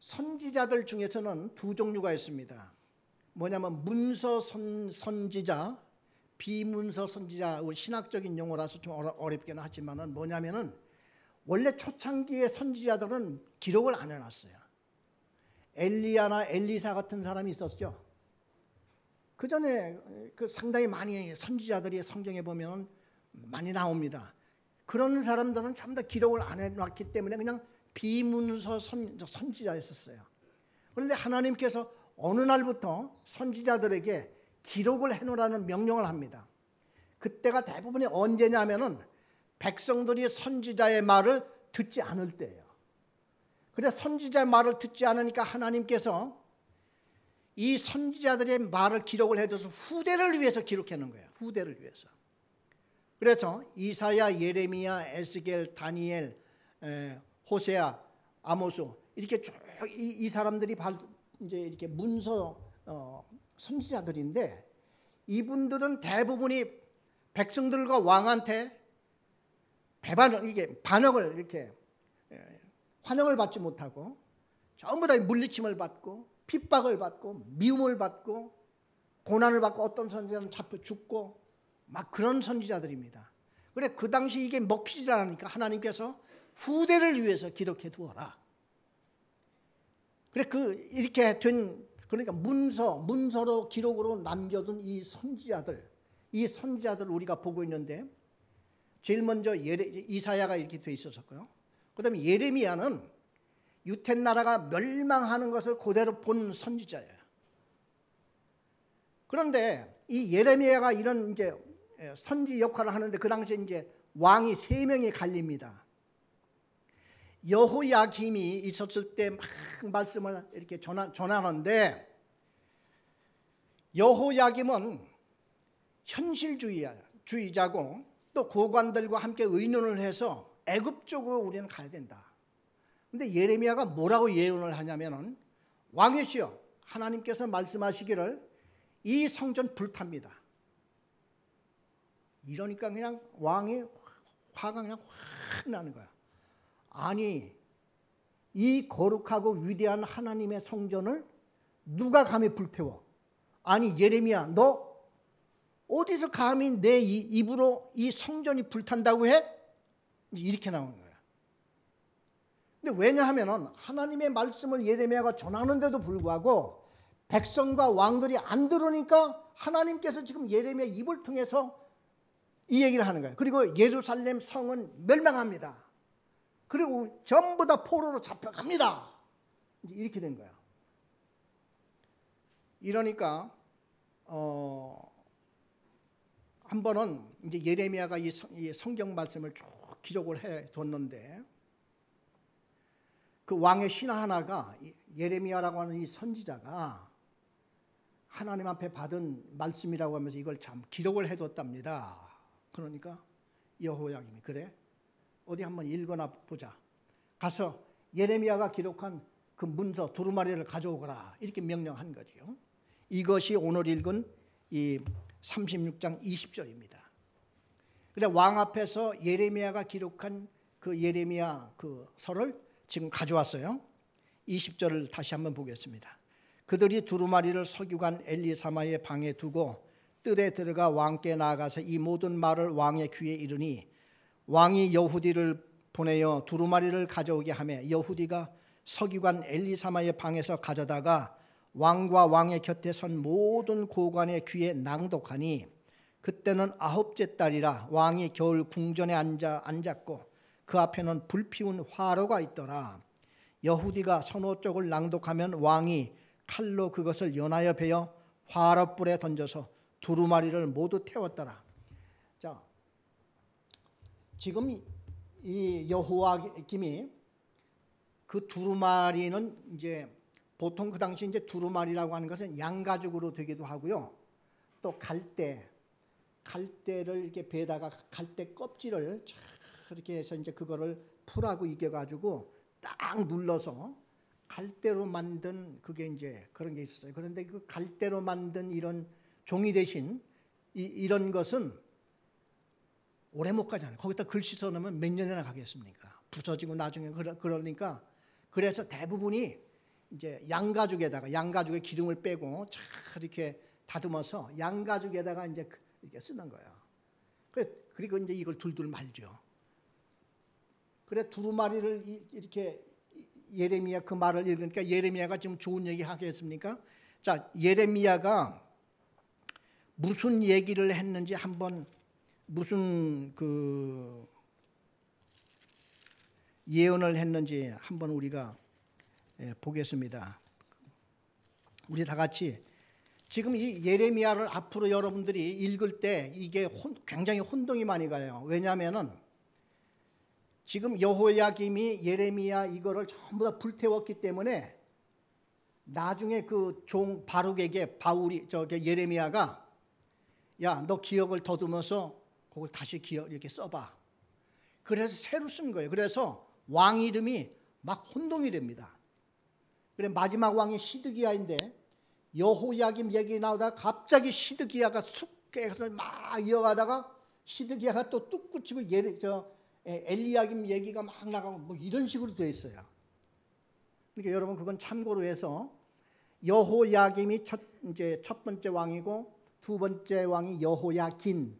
[SPEAKER 1] 선지자들 중에서는 두 종류가 있습니다. 뭐냐면 문서 선지자, 비문서 선지자. 신학적인 용어라서 좀 어렵긴 하지만은 뭐냐면은 원래 초창기의 선지자들은 기록을 안 해놨어요. 엘리야나 엘리사 같은 사람이 있었죠. 그 전에 그 상당히 많이 선지자들이 성경에 보면 많이 나옵니다. 그런 사람들은 전부 다 기록을 안 해놨기 때문에 그냥 비문서 선지자였었어요. 그런데 하나님께서 어느 날부터 선지자들에게 기록을 해놓으라는 명령을 합니다. 그때가 대부분이 언제냐면은 백성들이 선지자의 말을 듣지 않을 때예요. 그래서 선지자의 말을 듣지 않으니까 하나님께서 이 선지자들의 말을 기록을 해둬서 후대를 위해서 기록해 놓은 거예요. 후대를 위해서. 그래서 이사야, 예레미야, 에스겔, 다니엘, 호세아, 아모스 이렇게 쭉 이 사람들이 이제 이렇게 문서 선지자들인데 이분들은 대부분이 백성들과 왕한테 반역을 이렇게 환영을 받지 못하고 전부 다 물리침을 받고 핍박을 받고 미움을 받고 고난을 받고 어떤 선지자는 잡혀 죽고 막 그런 선지자들입니다. 그래 그 당시 이게 먹히지 않으니까 하나님께서 후대를 위해서 기록해 두어라. 그래 이렇게 된 그러니까 문서로 기록으로 남겨둔 이 선지자들 우리가 보고 있는데 제일 먼저 이사야가 이렇게 돼 있었고요. 그다음에 예레미야는 유대 나라가 멸망하는 것을 그대로 본 선지자예요. 그런데 이 예레미야가 이런 이제 선지 역할을 하는데 그 당시에 이제 왕이 3명이 갈립니다. 여호야김이 있었을 때 막 말씀을 이렇게 전하는데 여호야김은 현실주의자고 또 고관들과 함께 의논을 해서 애굽 쪽으로 우리는 가야 된다. 근데 예레미야가 뭐라고 예언을 하냐면은 왕이시여 하나님께서 말씀하시기를 이 성전 불탑니다. 이러니까 그냥 왕이 화가 그냥 확 나는 거야. 아니 이 거룩하고 위대한 하나님의 성전을 누가 감히 불태워? 아니 예레미야 너 어디서 감히 내 입으로 이 성전이 불탄다고 해? 이렇게 나오는 거예요. 근데 왜냐하면 하나님의 말씀을 예레미야가 전하는데도 불구하고 백성과 왕들이 안 들으니까 하나님께서 지금 예레미야 입을 통해서 이 얘기를 하는 거예요. 그리고 예루살렘 성은 멸망합니다. 그리고 전부 다 포로로 잡혀갑니다. 이제 이렇게 된 거예요. 이러니까 한 번은 이제 예레미야가 이 성경 말씀을 쭉 기록을 해 뒀는데 그 왕의 신하 하나가 예레미야라고 하는 이 선지자가 하나님 앞에 받은 말씀이라고 하면서 이걸 참 기록을 해뒀답니다. 그러니까 여호야김이 그래? 어디 한번 읽어나 보자. 가서 예레미야가 기록한 그 문서 두루마리를 가져오거라. 이렇게 명령한 거죠. 이것이 오늘 읽은 이 36장 20절입니다. 그래 왕 앞에서 예레미야가 기록한 그 예레미야 그 설을 지금 가져왔어요. 20절을 다시 한번 보겠습니다. 그들이 두루마리를 서기관 엘리사마의 방에 두고 뜰에 들어가 왕께 나아가서 이 모든 말을 왕의 귀에 이르니 왕이 여후디를 보내어 두루마리를 가져오게 하며 여후디가 서기관 엘리사마의 방에서 가져다가 왕과 왕의 곁에 선 모든 고관의 귀에 낭독하니 그때는 9째 달이라 왕이 겨울 궁전에 앉았고 그 앞에는 불피운 화로가 있더라. 여후디가 서너 쪽을 낭독하면 왕이 칼로 그것을 연하여 베어 화로불에 던져서 두루마리를 모두 태웠더라. 자, 지금 이 여호야김이 그 두루마리는 이제 보통 그 당시 이제 두루마리라고 하는 것은 양가죽으로 되기도 하고요. 또 갈대를 이렇게 베다가 갈대 껍질을 이렇게 해서 이제 그거를 풀하고 이겨가지고 딱 눌러서 갈대로 만든 그게 이제 그런 게 있었어요. 그런데 그 갈대로 만든 이런 종이 대신 이런 것은 오래 못 가잖아요. 거기다 글씨 써놓으면 몇 년이나 가겠습니까? 부서지고 나중에 그러니까 그래서 대부분이 이제 양가죽에 기름을 빼고 차 이렇게 다듬어서 양가죽에다가 이제 이렇게 쓰는 거예요. 그리고 이제 이걸 둘둘 말죠. 그래 두루마리를 이렇게 예레미야 그 말을 읽으니까 예레미야가 지금 좋은 얘기 하겠습니까? 자, 예레미야가 무슨 얘기를 했는지 한번 무슨 그 예언을 했는지 한번 우리가 보겠습니다. 우리 다 같이 지금 이 예레미야를 앞으로 여러분들이 읽을 때 이게 굉장히 혼동이 많이 가요. 왜냐하면은 지금 여호야김이 예레미야 이거를 전부 다 불태웠기 때문에 나중에 그 종 바룩에게 예레미야가 야, 너 기억을 더듬어서 그걸 다시 이렇게 써봐. 그래서 새로 쓴 거예요. 그래서 왕 이름이 막 혼동이 됩니다. 그래 마지막 왕이 시드기야인데 여호야김 얘기 나오다가 갑자기 시드기야가 쑥 깨서 막 이어가다가 시드기야가 또 뚝 붙이고 엘리야김 얘기가 막 나가고 뭐 이런 식으로 되어 있어요. 그러니까 여러분 그건 참고로 해서 여호야김이 첫 번째 왕이고 두 번째 왕이 여호야긴,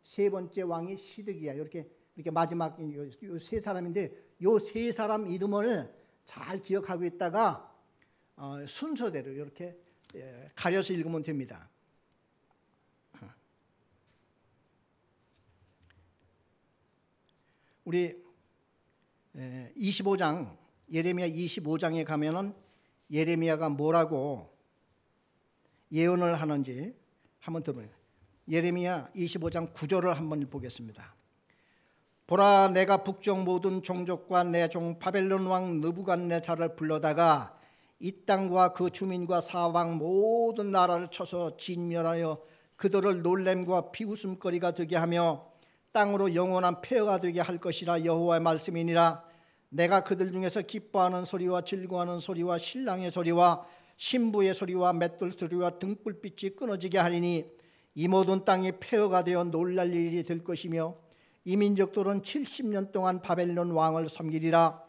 [SPEAKER 1] 세 번째 왕이 시드기야. 이렇게 마지막 이 세 사람인데 이 세 사람 이름을 잘 기억하고 있다가 순서대로 이렇게 가려서 읽으면 됩니다. 우리 25장 예레미야 25장에 가면은 예레미야가 뭐라고 예언을 하는지 한번 들어보세요. 예레미야 25장 9절을 한번 보겠습니다. 보라 내가 북쪽 모든 종족과 내 종 바벨론 왕 느부갓네살을 불러다가 이 땅과 그 주민과 사방 모든 나라를 쳐서 진멸하여 그들을 놀램과 비웃음거리가 되게 하며 땅으로 영원한 폐허가 되게 할 것이라 여호와의 말씀이니라. 내가 그들 중에서 기뻐하는 소리와 즐거워하는 소리와 신랑의 소리와 신부의 소리와 맷돌 소리와 등불빛이 끊어지게 하리니 이 모든 땅이 폐허가 되어 놀랄 일이 될 것이며 이 민족들은 70년 동안 바벨론 왕을 섬기리라.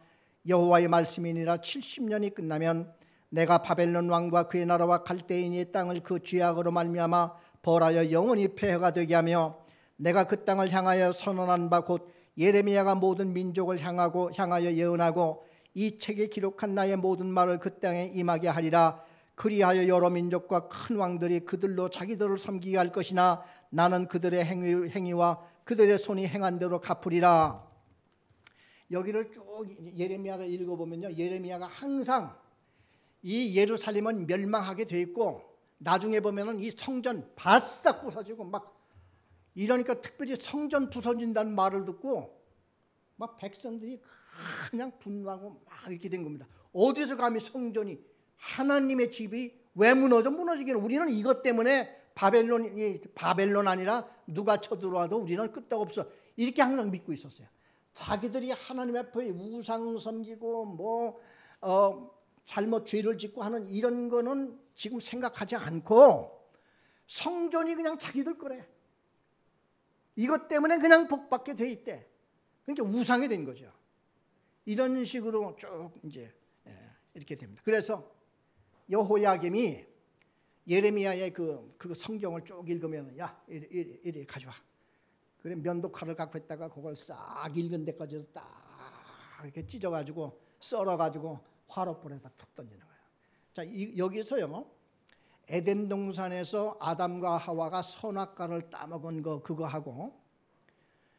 [SPEAKER 1] 여호와의 말씀이니라. 70년이 끝나면 내가 바벨론 왕과 그의 나라와 갈대인의 땅을 그 죄악으로 말미암아 벌하여 영원히 폐허가 되게 하며 내가 그 땅을 향하여 선언한 바 곧 예레미야가 모든 민족을 향하여 예언하고 이 책에 기록한 나의 모든 말을 그 땅에 임하게 하리라. 그리하여 여러 민족과 큰 왕들이 그들로 자기들을 섬기게 할 것이나 나는 그들의 행위와 그들의 손이 행한 대로 갚으리라. 여기를 쭉 예레미야를 읽어보면요, 예레미야가 항상 이 예루살렘은 멸망하게 돼 있고 나중에 보면은 이 성전 바싹 부서지고 막 이러니까 특별히 성전 부서진다는 말을 듣고 막 백성들이 그냥 분노하고 막 이렇게 된 겁니다. 어디서 감히 성전이, 하나님의 집이 왜 무너지기는, 우리는 이것 때문에 바벨론 아니라 누가 쳐들어와도 우리는 끄떡없어, 이렇게 항상 믿고 있었어요. 자기들이 하나님 앞에 우상 섬기고 잘못 죄를 짓고 하는 이런 거는 지금 생각하지 않고 성전이 그냥 자기들 거래. 이것 때문에 그냥 복받게 돼 있대. 그러니까 우상이 된 거죠. 이런 식으로 쭉 이제 이렇게 됩니다. 그래서 여호야김이 예레미야의 그 성경을 쭉 읽으면, 야, 이리 가져와. 그래 면도칼을 갖고 있다가 그걸 싹 읽은 데까지 딱 이렇게 찢어가지고 썰어가지고 화롯불에다 툭 던지는 거예요. 자, 여기서요, 에덴 동산에서 아담과 하와가 선악과를 따먹은 그거하고,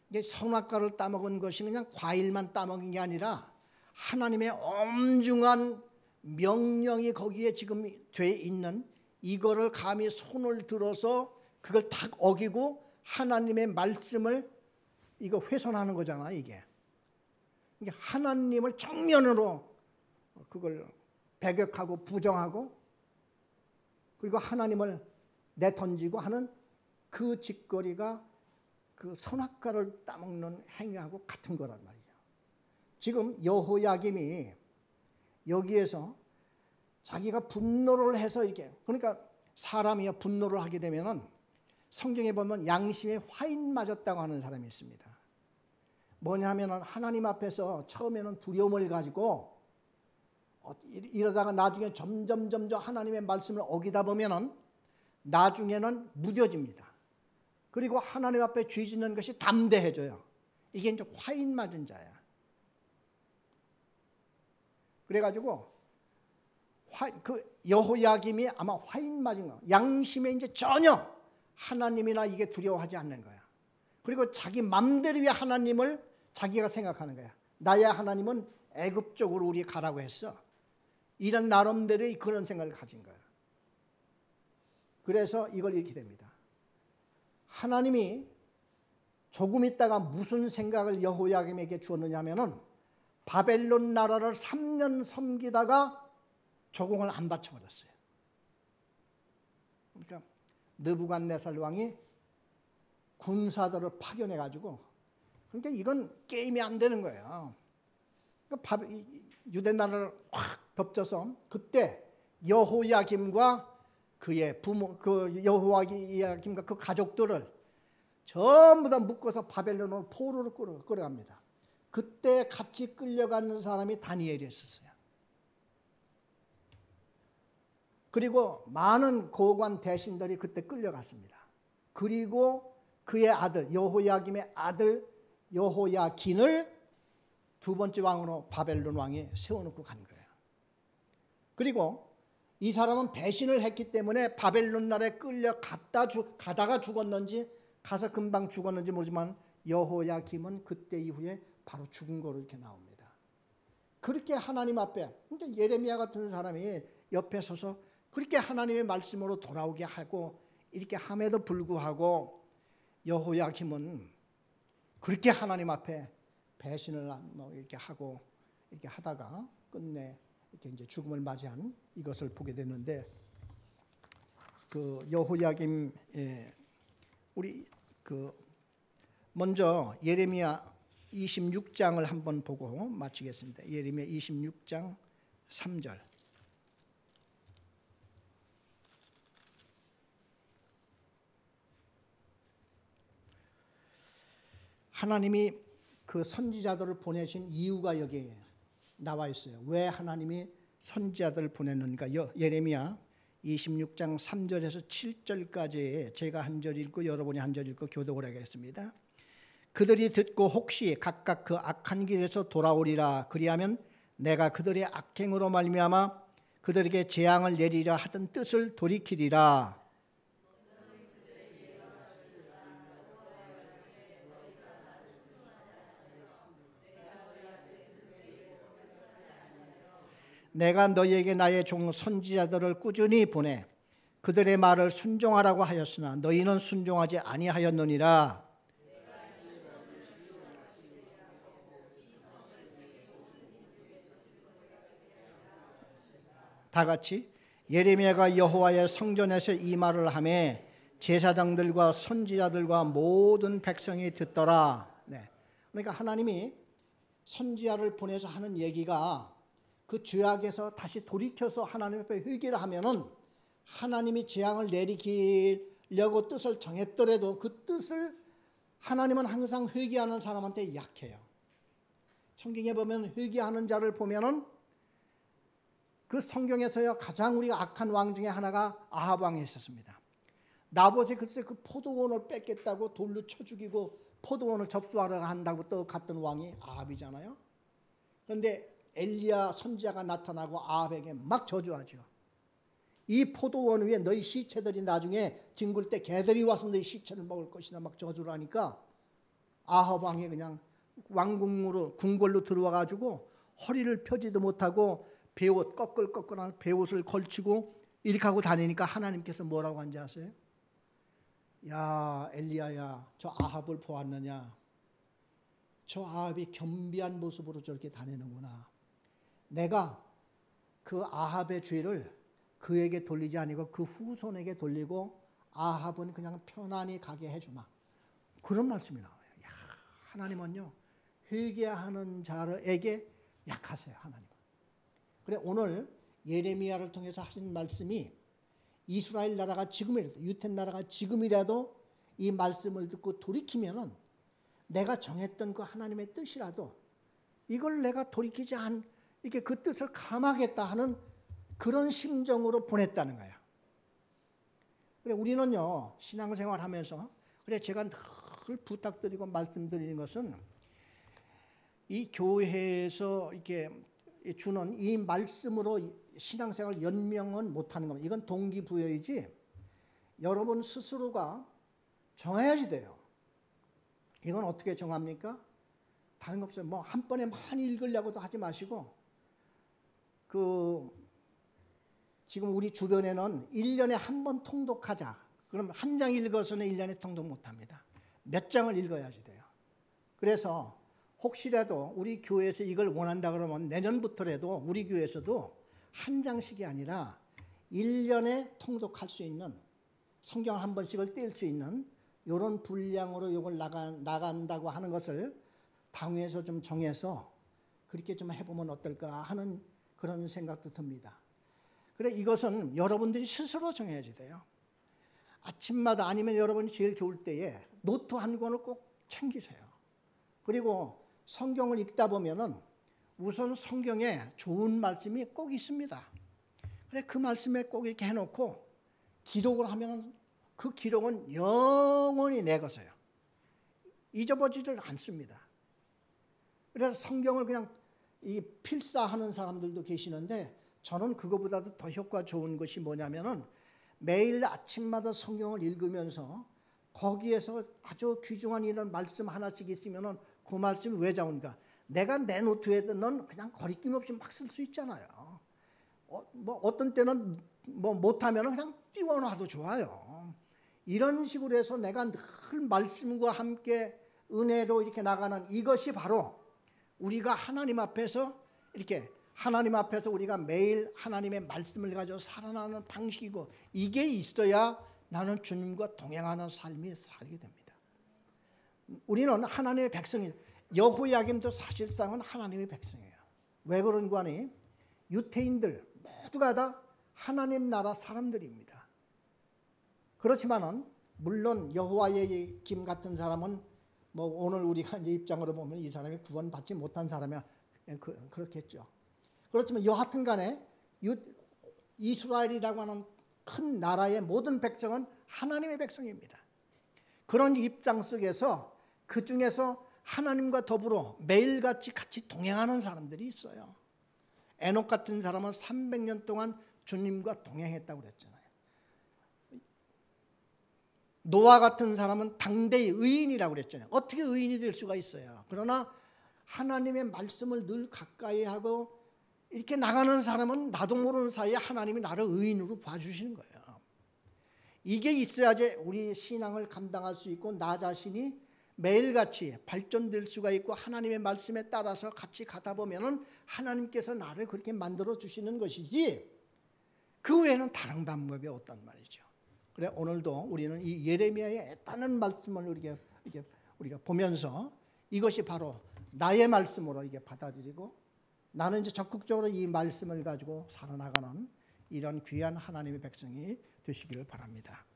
[SPEAKER 1] 이게 선악과를 따먹은 것이 그냥 과일만 따먹은 게 아니라 하나님의 엄중한 명령이 거기에 지금 돼 있는 이거를 감히 손을 들어서 그걸 탁 어기고 하나님의 말씀을 이거 훼손하는 거잖아, 이게. 하나님을 정면으로 그걸 배격하고 부정하고 그리고 하나님을 내던지고 하는 그 짓거리가 그 선악과를 따먹는 행위하고 같은 거란 말이죠. 지금 여호야김이 여기에서 자기가 분노를 해서 이게, 그러니까 사람이 분노를 하게 되면은 성경에 보면 양심에 화인 맞았다고 하는 사람이 있습니다. 뭐냐면은 하나님 앞에서 처음에는 두려움을 가지고 이러다가 나중에 점점 하나님의 말씀을 어기다 보면은 나중에는 무뎌집니다. 그리고 하나님 앞에 죄 짓는 것이 담대해져요. 이게 이제 화인 맞은 자야. 그래가지고 그 여호야김이 아마 화인 맞은 거, 양심에 이제 전혀 하나님이나 이게 두려워하지 않는 거야. 그리고 자기 맘대로 하나님을 자기가 생각하는 거야. 나의 하나님은 애굽 쪽으로 우리 가라고 했어. 이런 나름대로의 그런 생각을 가진 거야. 그래서 이걸 이렇게 됩니다. 하나님이 조금 있다가 무슨 생각을 여호야김에게 주었느냐 하면은 바벨론 나라를 3년 섬기다가 조공을 안 바쳐버렸어요. 그러니까 느부갓네살 왕이 군사들을 파견해가지고, 그러니까 이건 게임이 안 되는 거예요. 그러니까 유대 나라를 확 덮쳐서 그때 여호야김과 그의 부모, 그 여호야김과 그 가족들을 전부 다 묶어서 바벨론으로 포로로 끌어갑니다. 그때 같이 끌려가는 사람이 다니엘이었어요. 그리고 많은 고관 대신들이 그때 끌려갔습니다. 그리고 그의 아들 여호야김의 아들 여호야긴을 두 번째 왕으로 바벨론 왕이 세워놓고 간 거예요. 그리고 이 사람은 배신을 했기 때문에 바벨론 나라에 가다가 죽었는지 가서 금방 죽었는지 모르지만 여호야김은 그때 이후에 바로 죽은 거로 이렇게 나옵니다. 그렇게 하나님 앞에, 그러니까 예레미야 같은 사람이 옆에 서서 그렇게 하나님의 말씀으로 돌아오게 하고 이렇게 함에도 불구하고 여호야김은 그렇게 하나님 앞에 배신을 이렇게 하고 이렇게 하다가 끝내 이렇게 이제 죽음을 맞이한 이것을 보게 되는데, 그 여호야김, 우리 먼저 예레미야 26장을 한번 보고 마치겠습니다. 예레미야 26장 3절. 하나님이 그 선지자들을 보내신 이유가 여기에 나와 있어요. 왜 하나님이 선지자들을 보냈는가? 예레미야 26장 3절에서 7절까지 제가 한 절 읽고 여러분이 한 절 읽고 교독을 하겠습니다. 그들이 듣고 혹시 각각 그 악한 길에서 돌아오리라. 그리하면 내가 그들의 악행으로 말미암아 그들에게 재앙을 내리려 하던 뜻을 돌이키리라. 내가 너희에게 나의 종 선지자들을 꾸준히 보내 그들의 말을 순종하라고 하였으나 너희는 순종하지 아니하였느니라. 다 같이 예레미야가 여호와의 성전에서 이 말을 하매 제사장들과 선지자들과 모든 백성이 듣더라. 네. 그러니까 하나님이 선지자를 보내서 하는 얘기가 그 죄악에서 다시 돌이켜서 하나님 앞에 회개를 하면은 하나님이 재앙을 내리려고 뜻을 정했더라도 그 뜻을 하나님은 항상 회개하는 사람한테 약해요. 성경에 보면 회개하는 자를 보면은 그 성경에서요 가장 우리가 악한 왕 중에 하나가 아합 왕이 있었습니다. 나봇이 글쎄 그 포도원을 뺏겠다고 돌로 쳐 죽이고 포도원을 접수하러 한다고 또 갔던 왕이 아합이잖아요. 그런데 엘리야 선지자가 나타나고 아합에게 막 저주하죠. 이 포도원 위에 너희 시체들이 나중에 뒹굴 때 개들이 와서 너희 시체를 먹을 것이다 막 저주를 하니까 아합 왕이 그냥 왕궁으로 궁궐로 들어와 가지고 허리를 펴지도 못하고 베옷 꺼끌꺼끌한 베옷을 걸치고 이렇게 하고 다니니까 하나님께서 뭐라고 한지 아세요? 야 엘리야야 저 아합을 보았느냐? 저 아합이 겸비한 모습으로 저렇게 다니는구나. 내가 그 아합의 죄를 그에게 돌리지 아니고 그 후손에게 돌리고 아합은 그냥 편안히 가게 해주마. 그런 말씀이 나와요. 야, 하나님은요 회개하는 자에게 약하세요. 하나님은. 그래 오늘 예레미야를 통해서 하신 말씀이 이스라엘 나라가 지금이라도 유태 나라가 지금이라도 이 말씀을 듣고 돌이키면은 내가 정했던 그 하나님의 뜻이라도 이걸 내가 돌이키지 이렇게 그 뜻을 감하겠다 하는 그런 심정으로 보냈다는 거예요. 그래 우리는요 신앙생활 하면서 그래 제가 늘 부탁드리고 말씀드리는 것은 이 교회에서 이렇게 주는 이 말씀으로 신앙생활 연명은 못하는 겁니다. 이건 동기부여이지 여러분 스스로가 정해야지 돼요. 이건 어떻게 정합니까? 다른 거 없어요. 뭐 한 번에 많이 읽으려고도 하지 마시고 지금 우리 주변에는 1년에 한 번 통독하자. 그럼 한 장 읽어서는 1년에 통독 못합니다. 몇 장을 읽어야지 돼요. 그래서 혹시라도 우리 교회에서 이걸 원한다 그러면 내년부터라도 우리 교회에서도 한 장씩이 아니라 1년에 통독할 수 있는 성경을 한 번씩을 뗄 수 있는 이런 분량으로 이걸 나간다고 하는 것을 당회에서 좀 정해서 그렇게 좀 해보면 어떨까 하는 그런 생각도 듭니다. 그래 이것은 여러분들이 스스로 정해야지 돼요. 아침마다 아니면 여러분이 제일 좋을 때에 노트 한 권을 꼭 챙기세요. 그리고 성경을 읽다 보면은 우선 성경에 좋은 말씀이 꼭 있습니다. 그래 그 말씀에 꼭 이렇게 해놓고 기록을 하면 그 기록은 영원히 내 것이에요. 잊어버리지를 않습니다. 그래서 성경을 그냥 필사하는 사람들도 계시는데 저는 그거보다도 더 효과 좋은 것이 뭐냐면은 매일 아침마다 성경을 읽으면서 거기에서 아주 귀중한 이런 말씀 하나씩 있으면은 그 말씀이 왜 좋은가? 내가 내 노트에는 그냥 거리낌 없이 막 쓸 수 있잖아요. 뭐 어떤 때는 뭐 못하면은 그냥 띄워놔도 좋아요. 이런 식으로 해서 내가 늘 말씀과 함께 은혜로 이렇게 나가는 이것이 바로 우리가 하나님 앞에서 이렇게 하나님 앞에서 우리가 매일 하나님의 말씀을 가지고 살아나는 방식이고 이게 있어야 나는 주님과 동행하는 삶이 살게 됩니다. 우리는 하나님의 백성이 여호야김도 사실상은 하나님의 백성이에요. 왜 그런가 하니 유태인들 모두가 다 하나님 나라 사람들입니다. 그렇지만은 물론 여호와의 김 같은 사람은 뭐 오늘 우리가 이제 입장으로 보면 이 사람이 구원받지 못한 사람이야 그렇겠죠. 그렇지만 여하튼 간에 이스라엘이라고 하는 큰 나라의 모든 백성은 하나님의 백성입니다. 그런 입장 속에서 그 중에서 하나님과 더불어 매일같이 같이 동행하는 사람들이 있어요. 에녹 같은 사람은 300년 동안 주님과 동행했다고 그랬잖아요. 노아 같은 사람은 당대의 의인이라고 그랬잖아요. 어떻게 의인이 될 수가 있어요. 그러나 하나님의 말씀을 늘 가까이 하고 이렇게 나가는 사람은 나도 모르는 사이에 하나님이 나를 의인으로 봐주시는 거예요. 이게 있어야지 우리 신앙을 감당할 수 있고 나 자신이 매일같이 발전될 수가 있고 하나님의 말씀에 따라서 같이 가다 보면은 하나님께서 나를 그렇게 만들어 주시는 것이지 그 외에는 다른 방법이 없단 말이죠. 그래 오늘도 우리는 이 예레미야의 애타는 말씀을 우리가 보면서 이것이 바로 나의 말씀으로 이게 받아들이고 나는 이제 적극적으로 이 말씀을 가지고 살아나가는 이런 귀한 하나님의 백성이 되시기를 바랍니다.